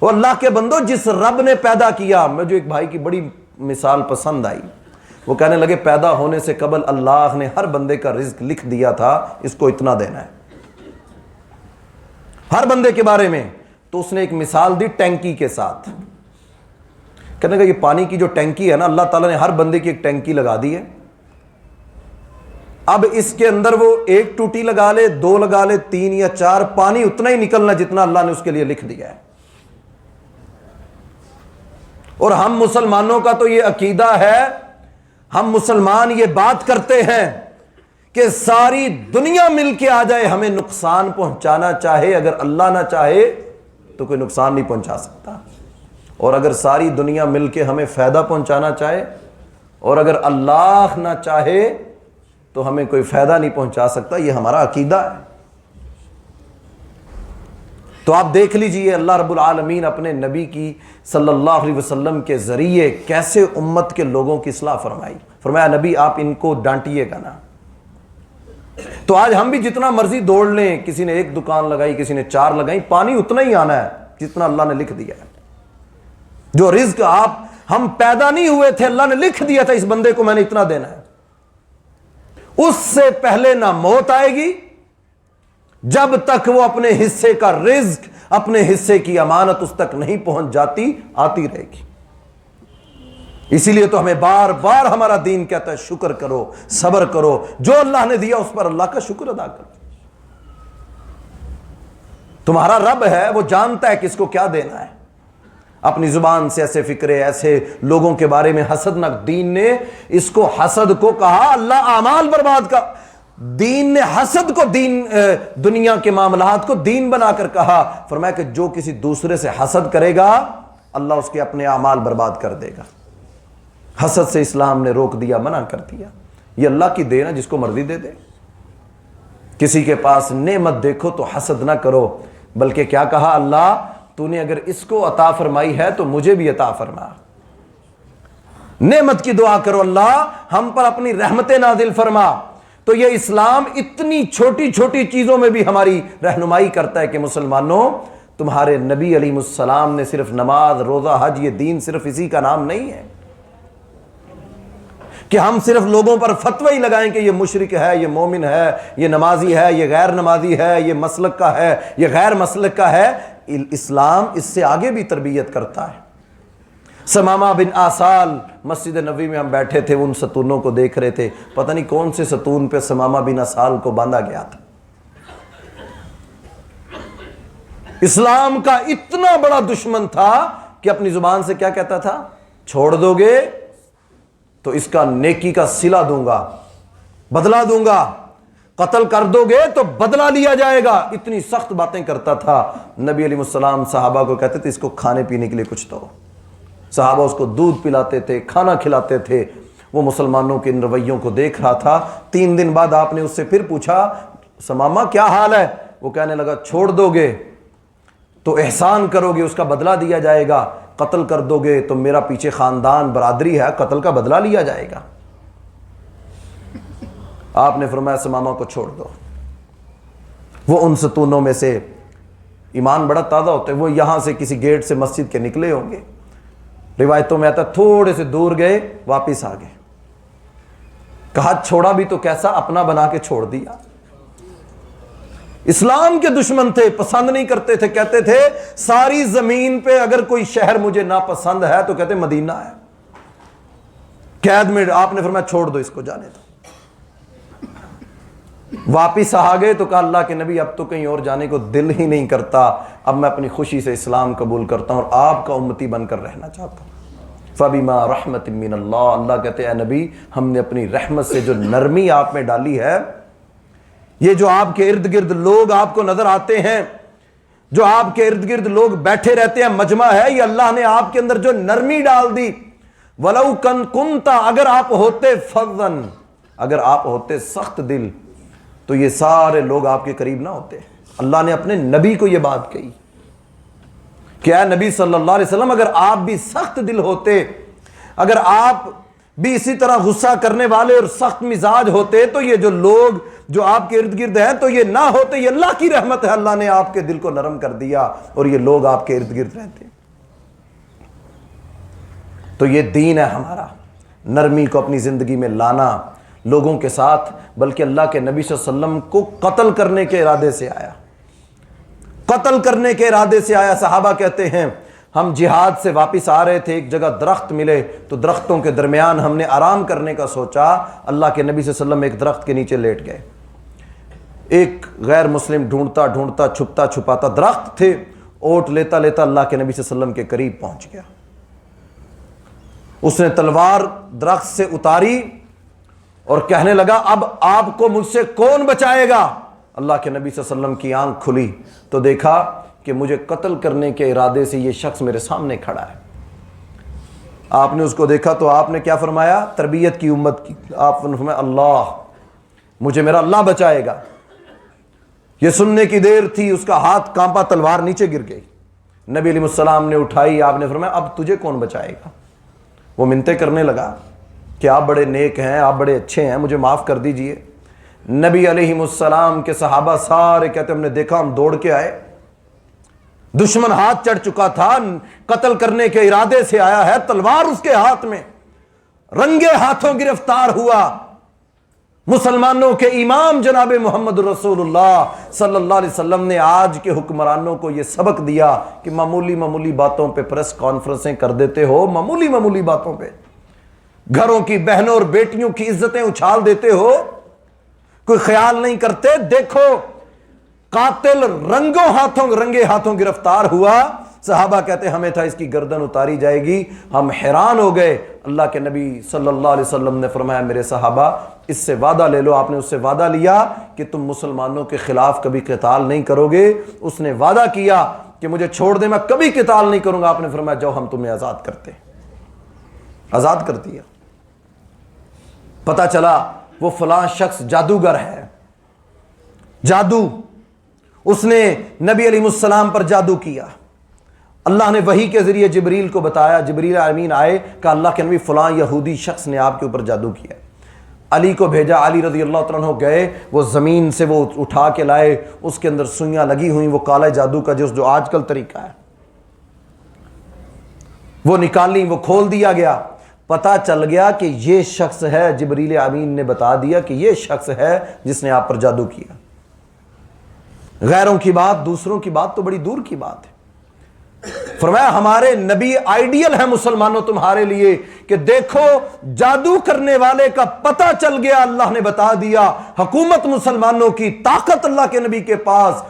وہ اللہ کے بندو، جس رب نے پیدا کیا، مجھے ایک بھائی کی بڑی مثال پسند آئی، وہ کہنے لگے پیدا ہونے سے قبل اللہ نے ہر بندے کا رزق لکھ دیا تھا، اس کو اتنا دینا ہے، ہر بندے کے بارے میں۔ تو اس نے ایک مثال دی ٹینکی کے ساتھ، کہنے لگا یہ پانی کی جو ٹینکی ہے نا، اللہ تعالیٰ نے ہر بندے کی ایک ٹینکی لگا دی ہے، اب اس کے اندر وہ 1 ٹوٹی لگا لے، 2 لگا لے، 3 یا 4، پانی اتنا ہی نکلنا جتنا اللہ نے اس کے لیے لکھ دیا ہے۔ اور ہم مسلمانوں کا تو یہ عقیدہ ہے، ہم مسلمان یہ بات کرتے ہیں کہ ساری دنیا مل کے آ جائے ہمیں نقصان پہنچانا چاہے، اگر اللہ نہ چاہے تو کوئی نقصان نہیں پہنچا سکتا، اور اگر ساری دنیا مل کے ہمیں فائدہ پہنچانا چاہے اور اگر اللہ نہ چاہے تو ہمیں کوئی فائدہ نہیں پہنچا سکتا، یہ ہمارا عقیدہ ہے۔ تو آپ دیکھ لیجئے اللہ رب العالمین اپنے نبی کی صلی اللہ علیہ وسلم کے ذریعے کیسے امت کے لوگوں کی اصلاح فرمائی۔ فرمایا نبی آپ ان کو ڈانٹیے گا نا۔ تو آج ہم بھی جتنا مرضی دوڑ لیں، کسی نے 1 دکان لگائی، کسی نے 4 لگائی، پانی اتنا ہی آنا ہے جتنا اللہ نے لکھ دیا ہے۔ جو رزق ہم پیدا نہیں ہوئے تھے، اللہ نے لکھ دیا تھا اس بندے کو میں نے اتنا دینا ہے، اس سے پہلے نہ موت آئے گی جب تک وہ اپنے حصے کا رزق، اپنے حصے کی امانت اس تک نہیں پہنچ جاتی، آتی رہے گی۔ اسی لیے تو ہمیں بار بار ہمارا دین کہتا ہے شکر کرو، صبر کرو، جو اللہ نے دیا اس پر اللہ کا شکر ادا کرو۔ تمہارا رب ہے، وہ جانتا ہے کس کو کیا دینا ہے۔ اپنی زبان سے ایسے فکرے، ایسے لوگوں کے بارے میں حسد نہ، دین نے اس کو حسد کو کہا اللہ اعمال برباد کا، دین نے حسد کو دنیا کے معاملات کو دین بنا کر کہا۔ فرمایا کہ جو کسی دوسرے سے حسد کرے گا اللہ اس کے اپنے اعمال برباد کر دے گا۔ حسد سے اسلام نے روک دیا، منع کر دیا۔ یہ اللہ کی دین ہے، جس کو مرضی دے دے۔ کسی کے پاس نعمت دیکھو تو حسد نہ کرو، بلکہ کیا کہا اللہ، تو نے اگر اس کو عطا فرمائی ہے تو مجھے بھی عطا فرما۔ نعمت کی دعا کرو، اللہ ہم پر اپنی رحمتیں نازل فرما۔ تو یہ اسلام اتنی چھوٹی چھوٹی چیزوں میں بھی ہماری رہنمائی کرتا ہے کہ مسلمانوں، تمہارے نبی علیہ السلام نے صرف نماز، روزہ، حج، یہ دین صرف اسی کا نام نہیں ہے کہ ہم صرف لوگوں پر فتوی لگائیں کہ یہ مشرک ہے، یہ مومن ہے، یہ نمازی ہے، یہ غیر نمازی ہے، یہ مسلک کا ہے، یہ غیر مسلک کا ہے۔ اسلام اس سے آگے بھی تربیت کرتا ہے۔ سمامہ بن آسال، مسجد نبوی میں ہم بیٹھے تھے، ان ستونوں کو دیکھ رہے تھے، پتہ نہیں کون سے ستون پہ سمامہ بن آسال کو باندھا گیا تھا۔ اسلام کا اتنا بڑا دشمن تھا کہ اپنی زبان سے کیا کہتا تھا، چھوڑ دو گے تو اس کا نیکی کا صلہ دوں گا، بدلہ دوں گا۔ قتل کر دو گے تو بدلہ لیا جائے گا. اتنی سخت باتیں کرتا تھا. نبی علیہ السلام صحابہ کو کہتے تھے اس کو کھانے پینے کے لیے کچھ دو. صحابہ اس کو دودھ پلاتے تھے, کھانا کھلاتے تھے. وہ مسلمانوں کے ان رویوں کو دیکھ رہا تھا. 3 دن بعد آپ نے اس سے پھر پوچھا ثمامہ کیا حال ہے؟ وہ کہنے لگا چھوڑ دو گے تو احسان کرو گے, اس کا بدلہ دیا جائے گا. قتل کر دو گے تو میرا پیچھے خاندان برادری ہے, قتل کا بدلہ لیا جائے گا. آپ نے فرمایا ثمامہ کو چھوڑ دو. وہ ان ستونوں میں سے, ایمان بڑا تازہ ہوتا ہے, وہ یہاں سے کسی گیٹ سے مسجد کے نکلے ہوں گے, روایتوں میں آتا تھوڑے سے دور گئے واپس آ گئے. کہا چھوڑا بھی تو کیسا, اپنا بنا کے چھوڑ دیا. اسلام کے دشمن تھے, پسند نہیں کرتے تھے, کہتے تھے ساری زمین پہ اگر کوئی شہر مجھے ناپسند ہے تو کہتے مدینہ ہے. قید میں آپ نے فرمایا چھوڑ دو اس کو, جانے دو. واپس آ گئے تو کہا اللہ کے نبی اب تو کہیں اور جانے کو دل ہی نہیں کرتا, اب میں اپنی خوشی سے اسلام قبول کرتا ہوں اور آپ کا امتی بن کر رہنا چاہتا ہوں. فَبِمَا رَحْمَةٍ مِّنَ اللَّهِ, اللہ کہتے ہیں اے نبی ہم نے اپنی رحمت سے جو نرمی آپ میں ڈالی ہے, یہ جو آپ کے ارد گرد لوگ آپ کو نظر آتے ہیں, جو آپ کے ارد گرد لوگ بیٹھے رہتے ہیں, مجمع ہے, یہ اللہ نے آپ کے اندر جو نرمی ڈال دی. وَلَوْ كُنْتَ, اگر آپ ہوتے فَظًّا, اگر آپ ہوتے سخت دل تو یہ سارے لوگ آپ کے قریب نہ ہوتے. اللہ نے اپنے نبی کو یہ بات کہی کہ اے نبی صلی اللہ علیہ وسلم اگر آپ بھی سخت دل ہوتے, اگر آپ بھی اسی طرح غصہ کرنے والے اور سخت مزاج ہوتے تو یہ جو لوگ جو آپ کے ارد گرد ہیں تو یہ نہ ہوتے. یہ اللہ کی رحمت ہے, اللہ نے آپ کے دل کو نرم کر دیا اور یہ لوگ آپ کے ارد گرد رہتے. تو یہ دین ہے ہمارا, نرمی کو اپنی زندگی میں لانا لوگوں کے ساتھ. بلکہ اللہ کے نبی صلی اللہ علیہ وسلم کو قتل کرنے کے ارادے سے آیا, قتل کرنے کے ارادے سے آیا. صحابہ کہتے ہیں ہم جہاد سے واپس آ رہے تھے, ایک جگہ درخت ملے تو درختوں کے درمیان ہم نے آرام کرنے کا سوچا. اللہ کے نبی صلی اللہ علیہ وسلم ایک درخت کے نیچے لیٹ گئے. ایک غیر مسلم ڈھونڈتا ڈھونڈتا چھپتا چھپاتا, درخت تھے, اوٹ لیتا لیتا اللہ کے نبی صلی اللہ علیہ وسلم کے قریب پہنچ گیا. اس نے تلوار درخت سے اتاری اور کہنے لگا اب آپ کو مجھ سے کون بچائے گا. اللہ کے نبی صلی اللہ علیہ وسلم کی آنکھ کھلی تو دیکھا کہ مجھے قتل کرنے کے ارادے سے یہ شخص میرے سامنے کھڑا ہے. آپ نے اس کو دیکھا تو آپ نے کیا فرمایا, تربیت کی امت کی, آپ نے فرمایا اللہ, مجھے میرا اللہ بچائے گا. یہ سننے کی دیر تھی, اس کا ہاتھ کانپا, تلوار نیچے گر گئی. نبی علیہ السلام نے اٹھائی, آپ نے فرمایا اب تجھے کون بچائے گا. وہ منتیں کرنے لگا کہ آپ بڑے نیک ہیں, آپ بڑے اچھے ہیں, مجھے معاف کر دیجئے. نبی علیہ السلام کے صحابہ سارے کہتے ہم نے دیکھا, ہم دوڑ کے آئے, دشمن ہاتھ چڑھ چکا تھا, قتل کرنے کے ارادے سے آیا ہے, تلوار اس کے ہاتھ میں, رنگے ہاتھوں گرفتار ہوا. مسلمانوں کے امام جناب محمد رسول اللہ صلی اللہ علیہ وسلم نے آج کے حکمرانوں کو یہ سبق دیا کہ معمولی معمولی باتوں پہ پریس کانفرنسیں کر دیتے ہو, معمولی معمولی باتوں پہ گھروں کی بہنوں اور بیٹیوں کی عزتیں اچھال دیتے ہو, کوئی خیال نہیں کرتے. دیکھو قاتل رنگے ہاتھوں گرفتار ہوا. صحابہ کہتے ہمیں تھا اس کی گردن اتاری جائے گی, ہم حیران ہو گئے. اللہ کے نبی صلی اللہ علیہ وسلم نے فرمایا میرے صحابہ اس سے وعدہ لے لو. آپ نے اس سے وعدہ لیا کہ تم مسلمانوں کے خلاف کبھی قتال نہیں کرو گے. اس نے وعدہ کیا کہ مجھے چھوڑ دے, میں کبھی قتال نہیں کروں گا. آپ نے فرمایا جاؤ ہم تمہیں آزاد کرتے. آزاد کر دیا. پتہ چلا وہ فلاں شخص جادوگر ہے, جادو, اس نے نبی علیہ السلام پر جادو کیا. اللہ نے وحی کے ذریعے جبریل کو بتایا, جبریل امین آئے کہ اللہ کے نبی فلاں یہودی شخص نے آپ کے اوپر جادو کیا. علی کو بھیجا, علی رضی اللہ تعالیٰ عنہ گئے, وہ زمین سے وہ اٹھا کے لائے, اس کے اندر سوئیاں لگی ہوئیں, وہ کالے جادو کا جو آج کل طریقہ ہے, وہ نکالی, وہ کھول دیا گیا. پتہ چل گیا کہ یہ شخص ہے, جبریل امین نے بتا دیا کہ یہ شخص ہے جس نے آپ پر جادو کیا. غیروں کی بات, دوسروں کی بات تو بڑی دور کی بات ہے. فرمایا ہمارے نبی آئیڈیل ہے مسلمانوں تمہارے لیے کہ دیکھو جادو کرنے والے کا پتہ چل گیا, اللہ نے بتا دیا. حکومت مسلمانوں کی, طاقت اللہ کے نبی کے پاس,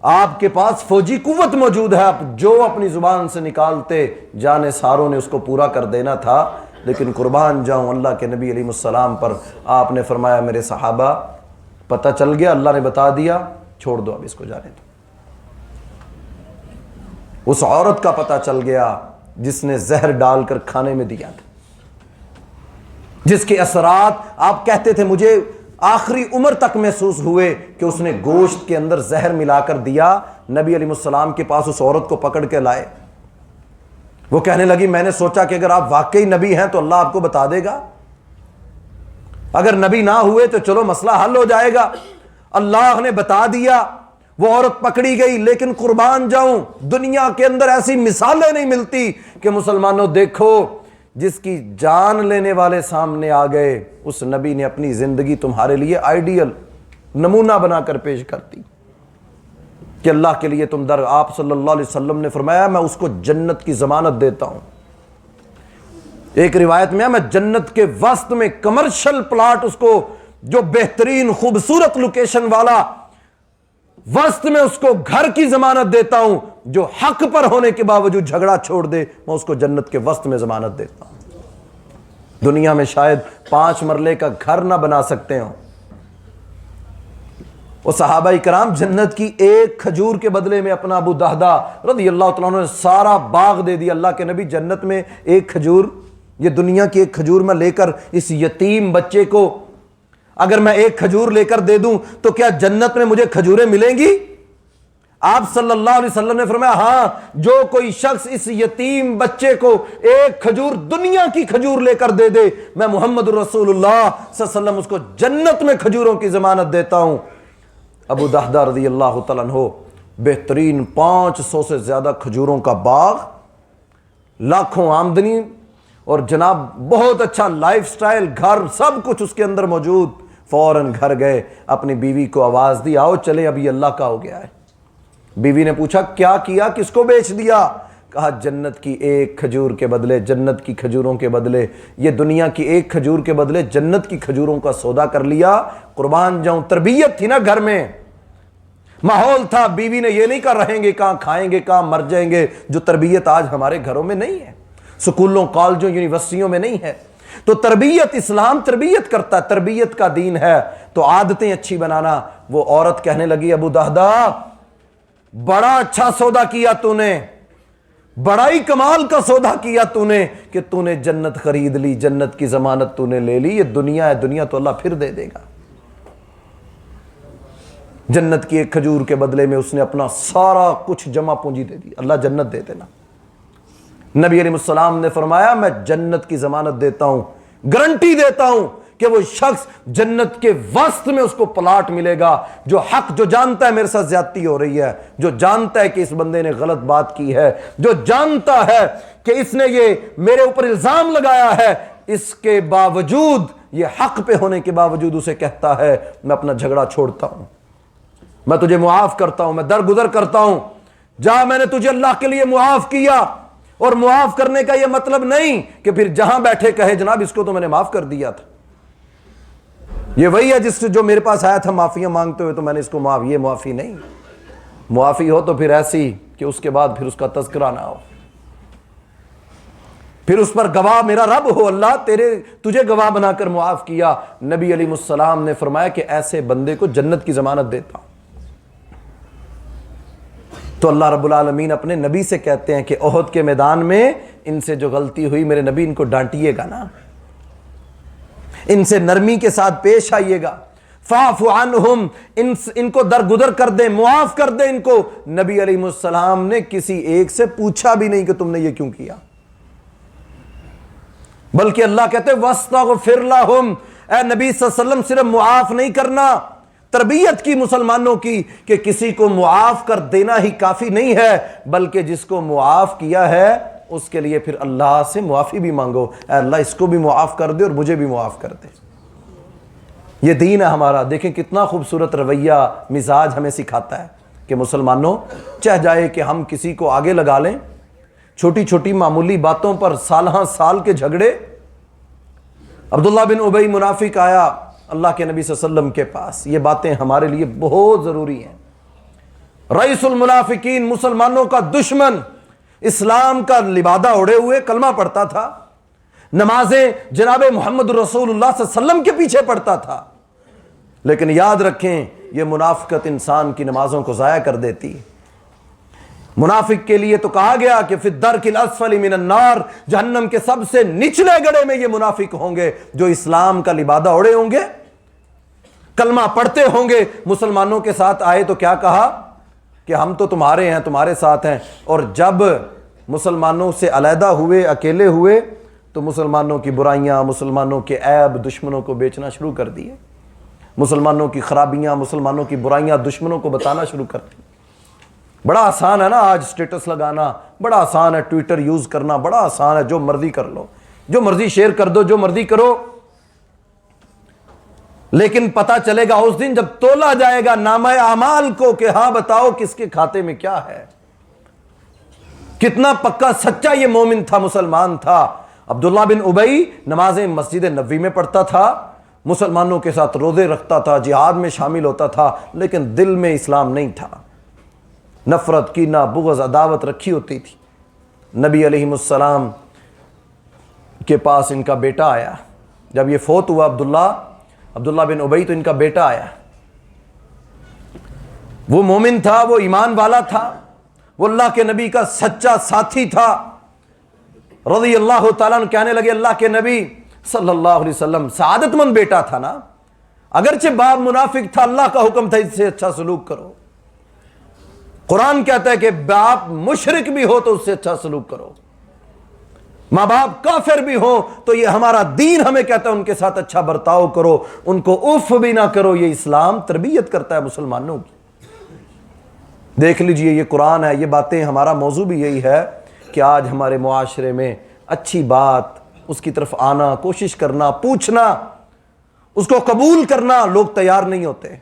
آپ کے پاس فوجی قوت موجود ہے. آپ جو اپنی زبان سے نکالتے جانے ساروں نے اس کو پورا کر دینا تھا. لیکن قربان جاؤں اللہ کے نبی علیہ السلام پر, آپ نے فرمایا میرے صحابہ پتہ چل گیا، اللہ نے بتا دیا، چھوڑ دو اب اس کو، جانے دو۔ اس عورت کا پتہ چل گیا جس نے زہر ڈال کر کھانے میں دیا تھا، جس کے اثرات آپ کہتے تھے مجھے آخری عمر تک محسوس ہوئے کہ اس نے گوشت کے اندر زہر ملا کر دیا۔ نبی علیہ السلام کے پاس اس عورت کو پکڑ کے لائے، وہ کہنے لگی میں نے سوچا کہ اگر آپ واقعی نبی ہیں تو اللہ آپ کو بتا دے گا، اگر نبی نہ ہوئے تو چلو مسئلہ حل ہو جائے گا۔ اللہ نے بتا دیا، وہ عورت پکڑی گئی۔ لیکن قربان جاؤں، دنیا کے اندر ایسی مثالیں نہیں ملتی کہ مسلمانوں دیکھو جس کی جان لینے والے سامنے آ گئے، اس نبی نے اپنی زندگی تمہارے لیے آئیڈیل نمونہ بنا کر پیش کر دی کہ اللہ کے لیے تم در۔ آپ صلی اللہ علیہ وسلم نے فرمایا میں اس کو جنت کی ضمانت دیتا ہوں۔ ایک روایت میں میں جنت کے وسط میں کمرشل پلاٹ، اس کو جو بہترین خوبصورت لوکیشن والا، وسط میں اس کو گھر کی ضمانت دیتا ہوں، جو حق پر ہونے کے باوجود جھگڑا چھوڑ دے میں اس کو جنت کے وسط میں ضمانت دیتا ہوں۔ دنیا میں شاید 5 مرلے کا گھر نہ بنا سکتے ہوں، وہ صحابہ کرام جنت کی ایک کھجور کے بدلے میں اپنا ابو دہدہ رضی اللہ تعالیٰ عنہ نے سارا باغ دے دیا۔ اللہ کے نبی جنت میں ایک کھجور، یہ دنیا کی ایک کھجور میں لے کر اس یتیم بچے کو اگر میں ایک کھجور لے کر دے دوں تو کیا جنت میں مجھے کھجوریں ملیں گی؟ آپ صلی اللہ علیہ وسلم نے فرمایا ہاں، جو کوئی شخص اس یتیم بچے کو ایک کھجور، دنیا کی کھجور لے کر دے دے، میں محمد رسول اللہ صلی اللہ علیہ وسلم اس کو جنت میں کھجوروں کی ضمانت دیتا ہوں۔ ابو دہدہ رضی اللہ تعالیٰ عنہ، بہترین 500 سے زیادہ کھجوروں کا باغ، لاکھوں آمدنی، اور جناب بہت اچھا لائف سٹائل، گھر سب کچھ اس کے اندر موجود۔ فوراً گھر گئے، اپنی بیوی کو آواز دی آؤ چلے اب یہ اللہ کا ہو گیا ہے۔ بیوی نے پوچھا کیا کیا، کس کو بیچ دیا؟ کہا جنت کی ایک کھجور کے بدلے، جنت کی کھجوروں کے بدلے، یہ دنیا کی ایک کھجور کے بدلے جنت کی کھجوروں کا سودا کر لیا۔ قربان جاؤں، تربیت تھی نا گھر میں، ماحول تھا۔ بیوی نے یہ نہیں کر رہیں گے کہاں کھائیں گے کہاں مر جائیں گے، جو تربیت آج ہمارے گھروں میں نہیں ہے، سکولوں کالجوں یونیورسٹیوں میں نہیں ہے۔ تو تربیت، اسلام تربیت کرتا ہے، تربیت کا دین ہے، تو عادتیں اچھی بنانا۔ وہ عورت کہنے لگی ابو دہدہ بڑا اچھا سودا کیا تو نے، بڑا ہی کمال کا سودا کیا تو نے کہ تو نے جنت خرید لی، جنت کی ضمانت تو نے لے لی۔ یہ دنیا ہے، دنیا تو اللہ پھر دے دے گا۔ جنت کی ایک کھجور کے بدلے میں اس نے اپنا سارا کچھ جمع پونجی دے دی۔ اللہ جنت دے دینا۔ نبی علیہ السلام نے فرمایا میں جنت کی ضمانت دیتا ہوں، گارنٹی دیتا ہوں کہ وہ شخص جنت کے وسط میں اس کو پلاٹ ملے گا، جو حق، جو جانتا ہے میرے ساتھ زیادتی ہو رہی ہے، جو جانتا ہے کہ اس بندے نے غلط بات کی ہے، جو جانتا ہے کہ اس نے یہ میرے اوپر الزام لگایا ہے، اس کے باوجود، یہ حق پہ ہونے کے باوجود اسے کہتا ہے میں اپنا جھگڑا چھوڑتا ہوں، میں تجھے معاف کرتا ہوں، میں درگزر کرتا ہوں، جا میں نے تجھے اللہ کے لیے معاف کیا۔ اور معاف کرنے کا یہ مطلب نہیں کہ پھر جہاں بیٹھے کہے جناب اس کو تو میں نے معاف کر دیا تھا، یہ وہی ہے جس سے جو میرے پاس آیا تھا معافیاں مانگتے ہوئے تو میں نے اس کو معاف، یہ معافی نہیں۔ معافی ہو تو پھر ایسی کہ اس کے بعد پھر اس کا تذکرہ نہ ہو، پھر اس پر گواہ میرا رب ہو، اللہ تجھے گواہ بنا کر معاف کیا۔ نبی علیہ السلام نے فرمایا کہ ایسے بندے کو جنت کی ضمانت دیتا ہوں۔ تو اللہ رب العالمین اپنے نبی سے کہتے ہیں کہ احد کے میدان میں ان سے جو غلطی ہوئی میرے نبی ان کو ڈانٹیے گا نا، ان سے نرمی کے ساتھ پیش آئیے گا، فاعف عنہم، ان کو درگزر کر دیں، معاف کر دیں ان کو۔ نبی علیہ السلام نے کسی ایک سے پوچھا بھی نہیں کہ تم نے یہ کیوں کیا، بلکہ اللہ کہتے واستغفر لہم، اے نبی صلی اللہ علیہ وسلم صرف معاف نہیں کرنا، تربیت کی مسلمانوں کی کہ کسی کو معاف کر دینا ہی کافی نہیں ہے، بلکہ جس کو معاف کیا ہے اس کے لیے پھر اللہ سے معافی بھی مانگو، اے اللہ اس کو بھی معاف کر دے اور مجھے بھی معاف کر دے۔ یہ دین ہے ہمارا۔ دیکھیں کتنا خوبصورت رویہ، مزاج ہمیں سکھاتا ہے کہ مسلمانوں چاہ جائے کہ ہم کسی کو آگے لگا لیں، چھوٹی چھوٹی معمولی باتوں پر سالہ سال کے جھگڑے۔ عبداللہ بن ابی منافق آیا اللہ کے نبی صلی اللہ علیہ وسلم کے پاس، یہ باتیں ہمارے لیے بہت ضروری ہیں۔ رئیس المنافقین، مسلمانوں کا دشمن، اسلام کا لبادہ اڑے ہوئے کلمہ پڑھتا تھا، نمازیں جناب محمد رسول اللہ صلی اللہ علیہ وسلم کے پیچھے پڑھتا تھا، لیکن یاد رکھیں یہ منافقت انسان کی نمازوں کو ضائع کر دیتی ہے۔ منافق کے لیے تو کہا گیا کہ فی الدرک الاسفل من النار، جہنم کے سب سے نچلے گڑھے میں یہ منافق ہوں گے جو اسلام کا لبادہ اوڑے ہوں گے، کلمہ پڑھتے ہوں گے، مسلمانوں کے ساتھ آئے تو کیا کہا کہ ہم تو تمہارے ہیں، تمہارے ساتھ ہیں، اور جب مسلمانوں سے علیحدہ ہوئے، اکیلے ہوئے، تو مسلمانوں کی برائیاں، مسلمانوں کے عیب دشمنوں کو بیچنا شروع کر دیے، مسلمانوں کی خرابیاں، مسلمانوں کی برائیاں دشمنوں کو بتانا شروع کر دی۔ بڑا آسان ہے نا آج سٹیٹس لگانا، بڑا آسان ہے ٹویٹر یوز کرنا، بڑا آسان ہے، جو مرضی کر لو، جو مرضی شیئر کر دو، جو مرضی کرو، لیکن پتہ چلے گا اس دن جب تولا جائے گا نامہ اعمال کو کہ ہاں بتاؤ کس کے کھاتے میں کیا ہے، کتنا پکا سچا یہ مومن تھا، مسلمان تھا۔ عبداللہ بن ابی نمازیں مسجد نبوی میں پڑھتا تھا، مسلمانوں کے ساتھ روزے رکھتا تھا، جہاد میں شامل ہوتا تھا، لیکن دل میں اسلام نہیں تھا، نفرت، کینہ، بغض، عداوت رکھی ہوتی تھی۔ نبی علیہ السلام کے پاس ان کا بیٹا آیا، جب یہ فوت ہوا عبداللہ بن ابی، تو ان کا بیٹا آیا، وہ مومن تھا، وہ ایمان والا تھا، وہ اللہ کے نبی کا سچا ساتھی تھا، رضی اللہ تعالیٰ عنہ۔ کہنے لگے اللہ کے نبی صلی اللہ علیہ وسلم، سعادت مند بیٹا تھا نا، اگرچہ باپ منافق تھا، اللہ کا حکم تھا اس سے اچھا سلوک کرو۔ قرآن کہتا ہے کہ باپ مشرک بھی ہو تو اس سے اچھا سلوک کرو، ماں باپ کافر بھی ہو تو یہ ہمارا دین ہمیں کہتا ہے ان کے ساتھ اچھا برتاؤ کرو، ان کو اف بھی نہ کرو، یہ اسلام تربیت کرتا ہے مسلمانوں کی۔ دیکھ لیجئے یہ قرآن ہے، یہ باتیں، ہمارا موضوع بھی یہی ہے کہ آج ہمارے معاشرے میں اچھی بات، اس کی طرف آنا، کوشش کرنا، پوچھنا، اس کو قبول کرنا، لوگ تیار نہیں ہوتے۔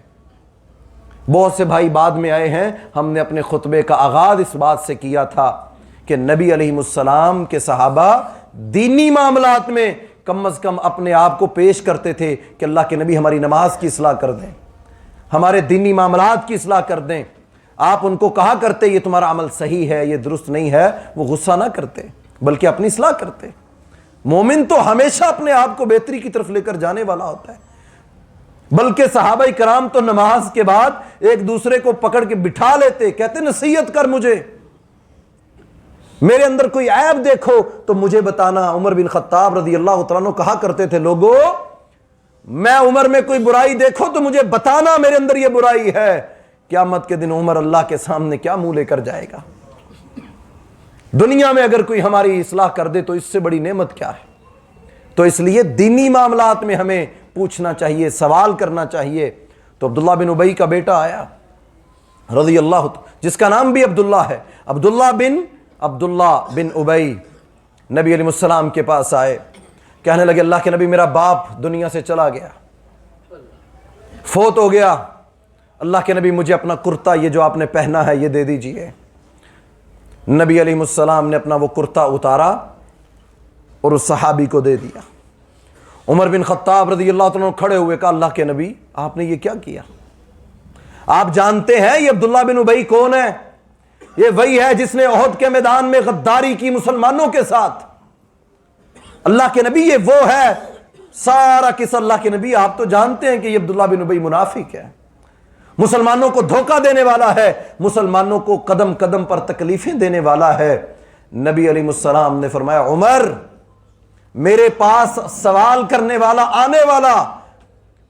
بہت سے بھائی بعد میں آئے ہیں، ہم نے اپنے خطبے کا آغاز اس بات سے کیا تھا کہ نبی علیہ السلام کے صحابہ دینی معاملات میں کم از کم اپنے آپ کو پیش کرتے تھے کہ اللہ کے نبی ہماری نماز کی اصلاح کر دیں، ہمارے دینی معاملات کی اصلاح کر دیں۔ آپ ان کو کہا کرتے یہ تمہارا عمل صحیح ہے، یہ درست نہیں ہے، وہ غصہ نہ کرتے بلکہ اپنی اصلاح کرتے۔ مومن تو ہمیشہ اپنے آپ کو بہتری کی طرف لے کر جانے والا ہوتا ہے، بلکہ صحابہ کرام تو نماز کے بعد ایک دوسرے کو پکڑ کے بٹھا لیتے، کہتے نصیحت کر مجھے، میرے اندر کوئی عیب دیکھو تو مجھے بتانا۔ عمر بن خطاب رضی اللہ تعالیٰ عنہ کہا کرتے تھے لوگوں، میں عمر میں کوئی برائی دیکھو تو مجھے بتانا میرے اندر یہ برائی ہے۔ قیامت کے دن عمر اللہ کے سامنے کیا منہ لے کر جائے گا؟ دنیا میں اگر کوئی ہماری اصلاح کر دے تو اس سے بڑی نعمت کیا ہے؟ تو اس لیے دینی معاملات میں ہمیں پوچھنا چاہیے، سوال کرنا چاہیے۔ تو عبداللہ بن ابی کا بیٹا آیا رضی اللہ، جس کا نام بھی عبداللہ ہے، عبداللہ بن ابی، نبی علیہ السلام کے پاس آئے، کہنے لگے اللہ کے نبی میرا باپ دنیا سے چلا گیا، فوت ہو گیا، اللہ کے نبی مجھے اپنا کرتا یہ جو آپ نے پہنا ہے یہ دے دیجئے۔ نبی علیہ السلام نے اپنا وہ کرتا اتارا اور اس صحابی کو دے دیا۔ عمر بن خطاب رضی اللہ عنہ کھڑے ہوئے، کہا اللہ کے نبی آپ نے یہ کیا کیا؟ آپ جانتے ہیں یہ عبداللہ بن ابی کون ہے؟ یہ وہی ہے جس نے احد کے میدان میں غداری کی مسلمانوں کے ساتھ۔ اللہ کے نبی یہ وہ ہے، سارا قصہ اللہ کے نبی آپ تو جانتے ہیں کہ یہ عبداللہ بن ابی منافق ہے، مسلمانوں کو دھوکہ دینے والا ہے، مسلمانوں کو قدم قدم پر تکلیفیں دینے والا ہے۔ نبی علیہ السلام نے فرمایا عمر میرے پاس سوال کرنے والا، آنے والا،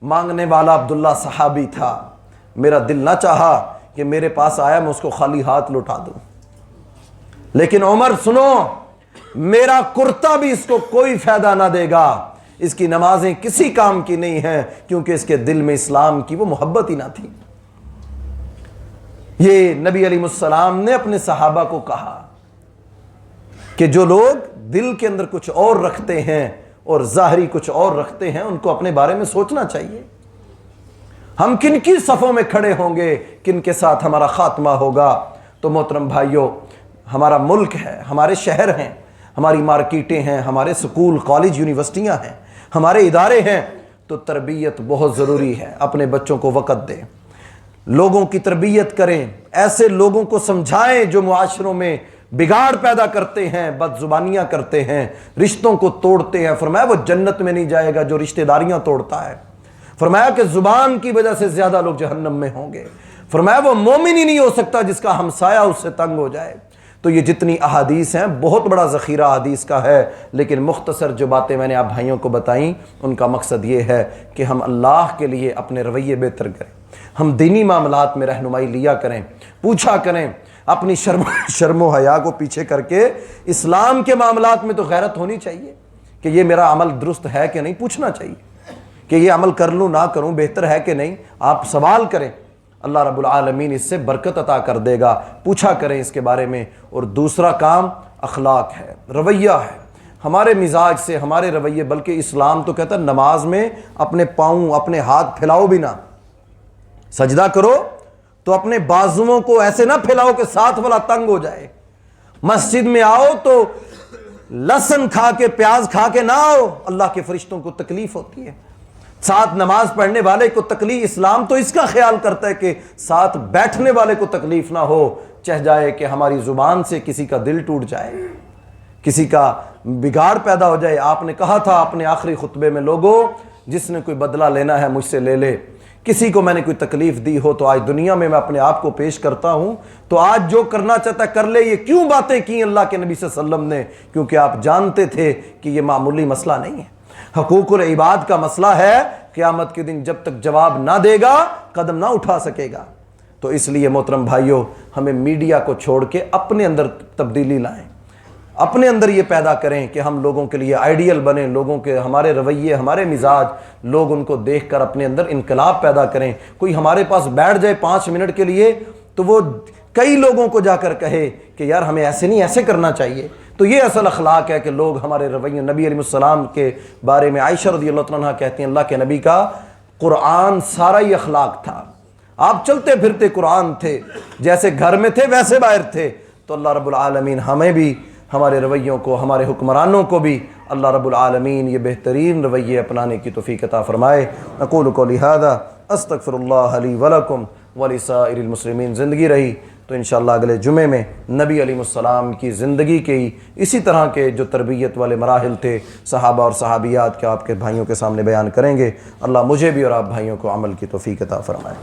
مانگنے والا عبداللہ صحابی تھا، میرا دل نہ چاہا کہ میرے پاس آیا میں اس کو خالی ہاتھ لوٹا دوں، لیکن عمر سنو میرا کرتا بھی اس کو کوئی فائدہ نہ دے گا، اس کی نمازیں کسی کام کی نہیں ہیں، کیونکہ اس کے دل میں اسلام کی وہ محبت ہی نہ تھی۔ یہ نبی علیہ السلام نے اپنے صحابہ کو کہا کہ جو لوگ دل کے اندر کچھ اور رکھتے ہیں اور ظاہری کچھ اور رکھتے ہیں ان کو اپنے بارے میں سوچنا چاہیے، ہم کن کی صفوں میں کھڑے ہوں گے، کن کے ساتھ ہمارا خاتمہ ہوگا۔ تو محترم بھائیوں، ہمارا ملک ہے، ہمارے شہر ہیں، ہماری مارکیٹیں ہیں، ہمارے سکول، کالج، یونیورسٹیاں ہیں، ہمارے ادارے ہیں، تو تربیت بہت ضروری ہے۔ اپنے بچوں کو وقت دیں، لوگوں کی تربیت کریں، ایسے لوگوں کو سمجھائیں جو معاشروں میں بگاڑ پیدا کرتے ہیں، بد زبانیاں کرتے ہیں، رشتوں کو توڑتے ہیں۔ فرمایا وہ جنت میں نہیں جائے گا جو رشتہ داریاں توڑتا ہے، فرمایا کہ زبان کی وجہ سے زیادہ لوگ جہنم میں ہوں گے، فرمایا وہ مومن ہی نہیں ہو سکتا جس کا ہمسایہ اس سے تنگ ہو جائے۔ تو یہ جتنی احادیث ہیں، بہت بڑا ذخیرہ حدیث کا ہے، لیکن مختصر جو باتیں میں نے آپ بھائیوں کو بتائیں ان کا مقصد یہ ہے کہ ہم اللہ کے لیے اپنے رویے بہتر کریں، ہم دینی معاملات میں رہنمائی لیا کریں، پوچھا کریں، اپنی شرم و حیا کو پیچھے کر کے اسلام کے معاملات میں تو غیرت ہونی چاہیے کہ یہ میرا عمل درست ہے کہ نہیں، پوچھنا چاہیے کہ یہ عمل کر لوں نہ کروں بہتر ہے کہ نہیں، آپ سوال کریں، اللہ رب العالمین اس سے برکت عطا کر دے گا، پوچھا کریں اس کے بارے میں۔ اور دوسرا کام اخلاق ہے، رویہ ہے، ہمارے مزاج سے ہمارے رویے، بلکہ اسلام تو کہتا ہے نماز میں اپنے پاؤں اپنے ہاتھ پھیلاؤ بھی نہ، سجدہ کرو تو اپنے بازوؤں کو ایسے نہ پھیلاؤ کہ ساتھ والا تنگ ہو جائے، مسجد میں آؤ تو لہسن کھا کے پیاز کھا کے نہ آؤ، اللہ کے فرشتوں کو تکلیف ہوتی ہے، ساتھ نماز پڑھنے والے کو تکلیف، اسلام تو اس کا خیال کرتا ہے کہ ساتھ بیٹھنے والے کو تکلیف نہ ہو، چہ جائے کہ ہماری زبان سے کسی کا دل ٹوٹ جائے، کسی کا بگاڑ پیدا ہو جائے۔ آپ نے کہا تھا اپنے آخری خطبے میں، لوگوں جس نے کوئی بدلہ لینا ہے مجھ سے لے لے، کسی کو میں نے کوئی تکلیف دی ہو تو آج دنیا میں اپنے آپ کو پیش کرتا ہوں، تو آج جو کرنا چاہتا ہے کر لے۔ یہ کیوں باتیں کی اللہ کے نبی صلی اللہ علیہ وسلم نے؟ کیونکہ آپ جانتے تھے کہ یہ معمولی مسئلہ نہیں ہے، حقوق العباد کا مسئلہ ہے، قیامت کے دن جب تک جواب نہ دے گا قدم نہ اٹھا سکے گا۔ تو اس لیے محترم بھائیوں، ہمیں میڈیا کو چھوڑ کے اپنے اندر تبدیلی لائیں، اپنے اندر یہ پیدا کریں کہ ہم لوگوں کے لیے آئیڈیل بنیں، لوگوں کے ہمارے رویے ہمارے مزاج لوگ ان کو دیکھ کر اپنے اندر انقلاب پیدا کریں۔ کوئی ہمارے پاس بیٹھ جائے 5 منٹ کے لیے تو وہ کئی لوگوں کو جا کر کہے کہ یار ہمیں ایسے نہیں، ایسے کرنا چاہیے۔ تو یہ اصل اخلاق ہے کہ لوگ ہمارے رویے، نبی علیہ السلام کے بارے میں عائشہ رضی اللہ عنہا کہتی ہیں اللہ کے نبی کا قرآن سارا ہی اخلاق تھا، آپ چلتے پھرتے قرآن تھے، جیسے گھر میں تھے ویسے باہر تھے۔ تو اللہ رب العالمین ہمیں بھی، ہمارے رویوں کو، ہمارے حکمرانوں کو بھی اللہ رب العالمین یہ بہترین رویے اپنانے کی توفیق عطا فرمائے۔ اقول قولی ھذا استغفر اللہ لی ولکم ولسائر المسلمین۔ زندگی رہی تو انشاءاللہ اگلے جمعے میں نبی علیہ السلام کی زندگی کے اسی طرح کے جو تربیت والے مراحل تھے صحابہ اور صحابیات کے آپ کے بھائیوں کے سامنے بیان کریں گے۔ اللہ مجھے بھی اور آپ بھائیوں کو عمل کی توفیق عطا فرمائے۔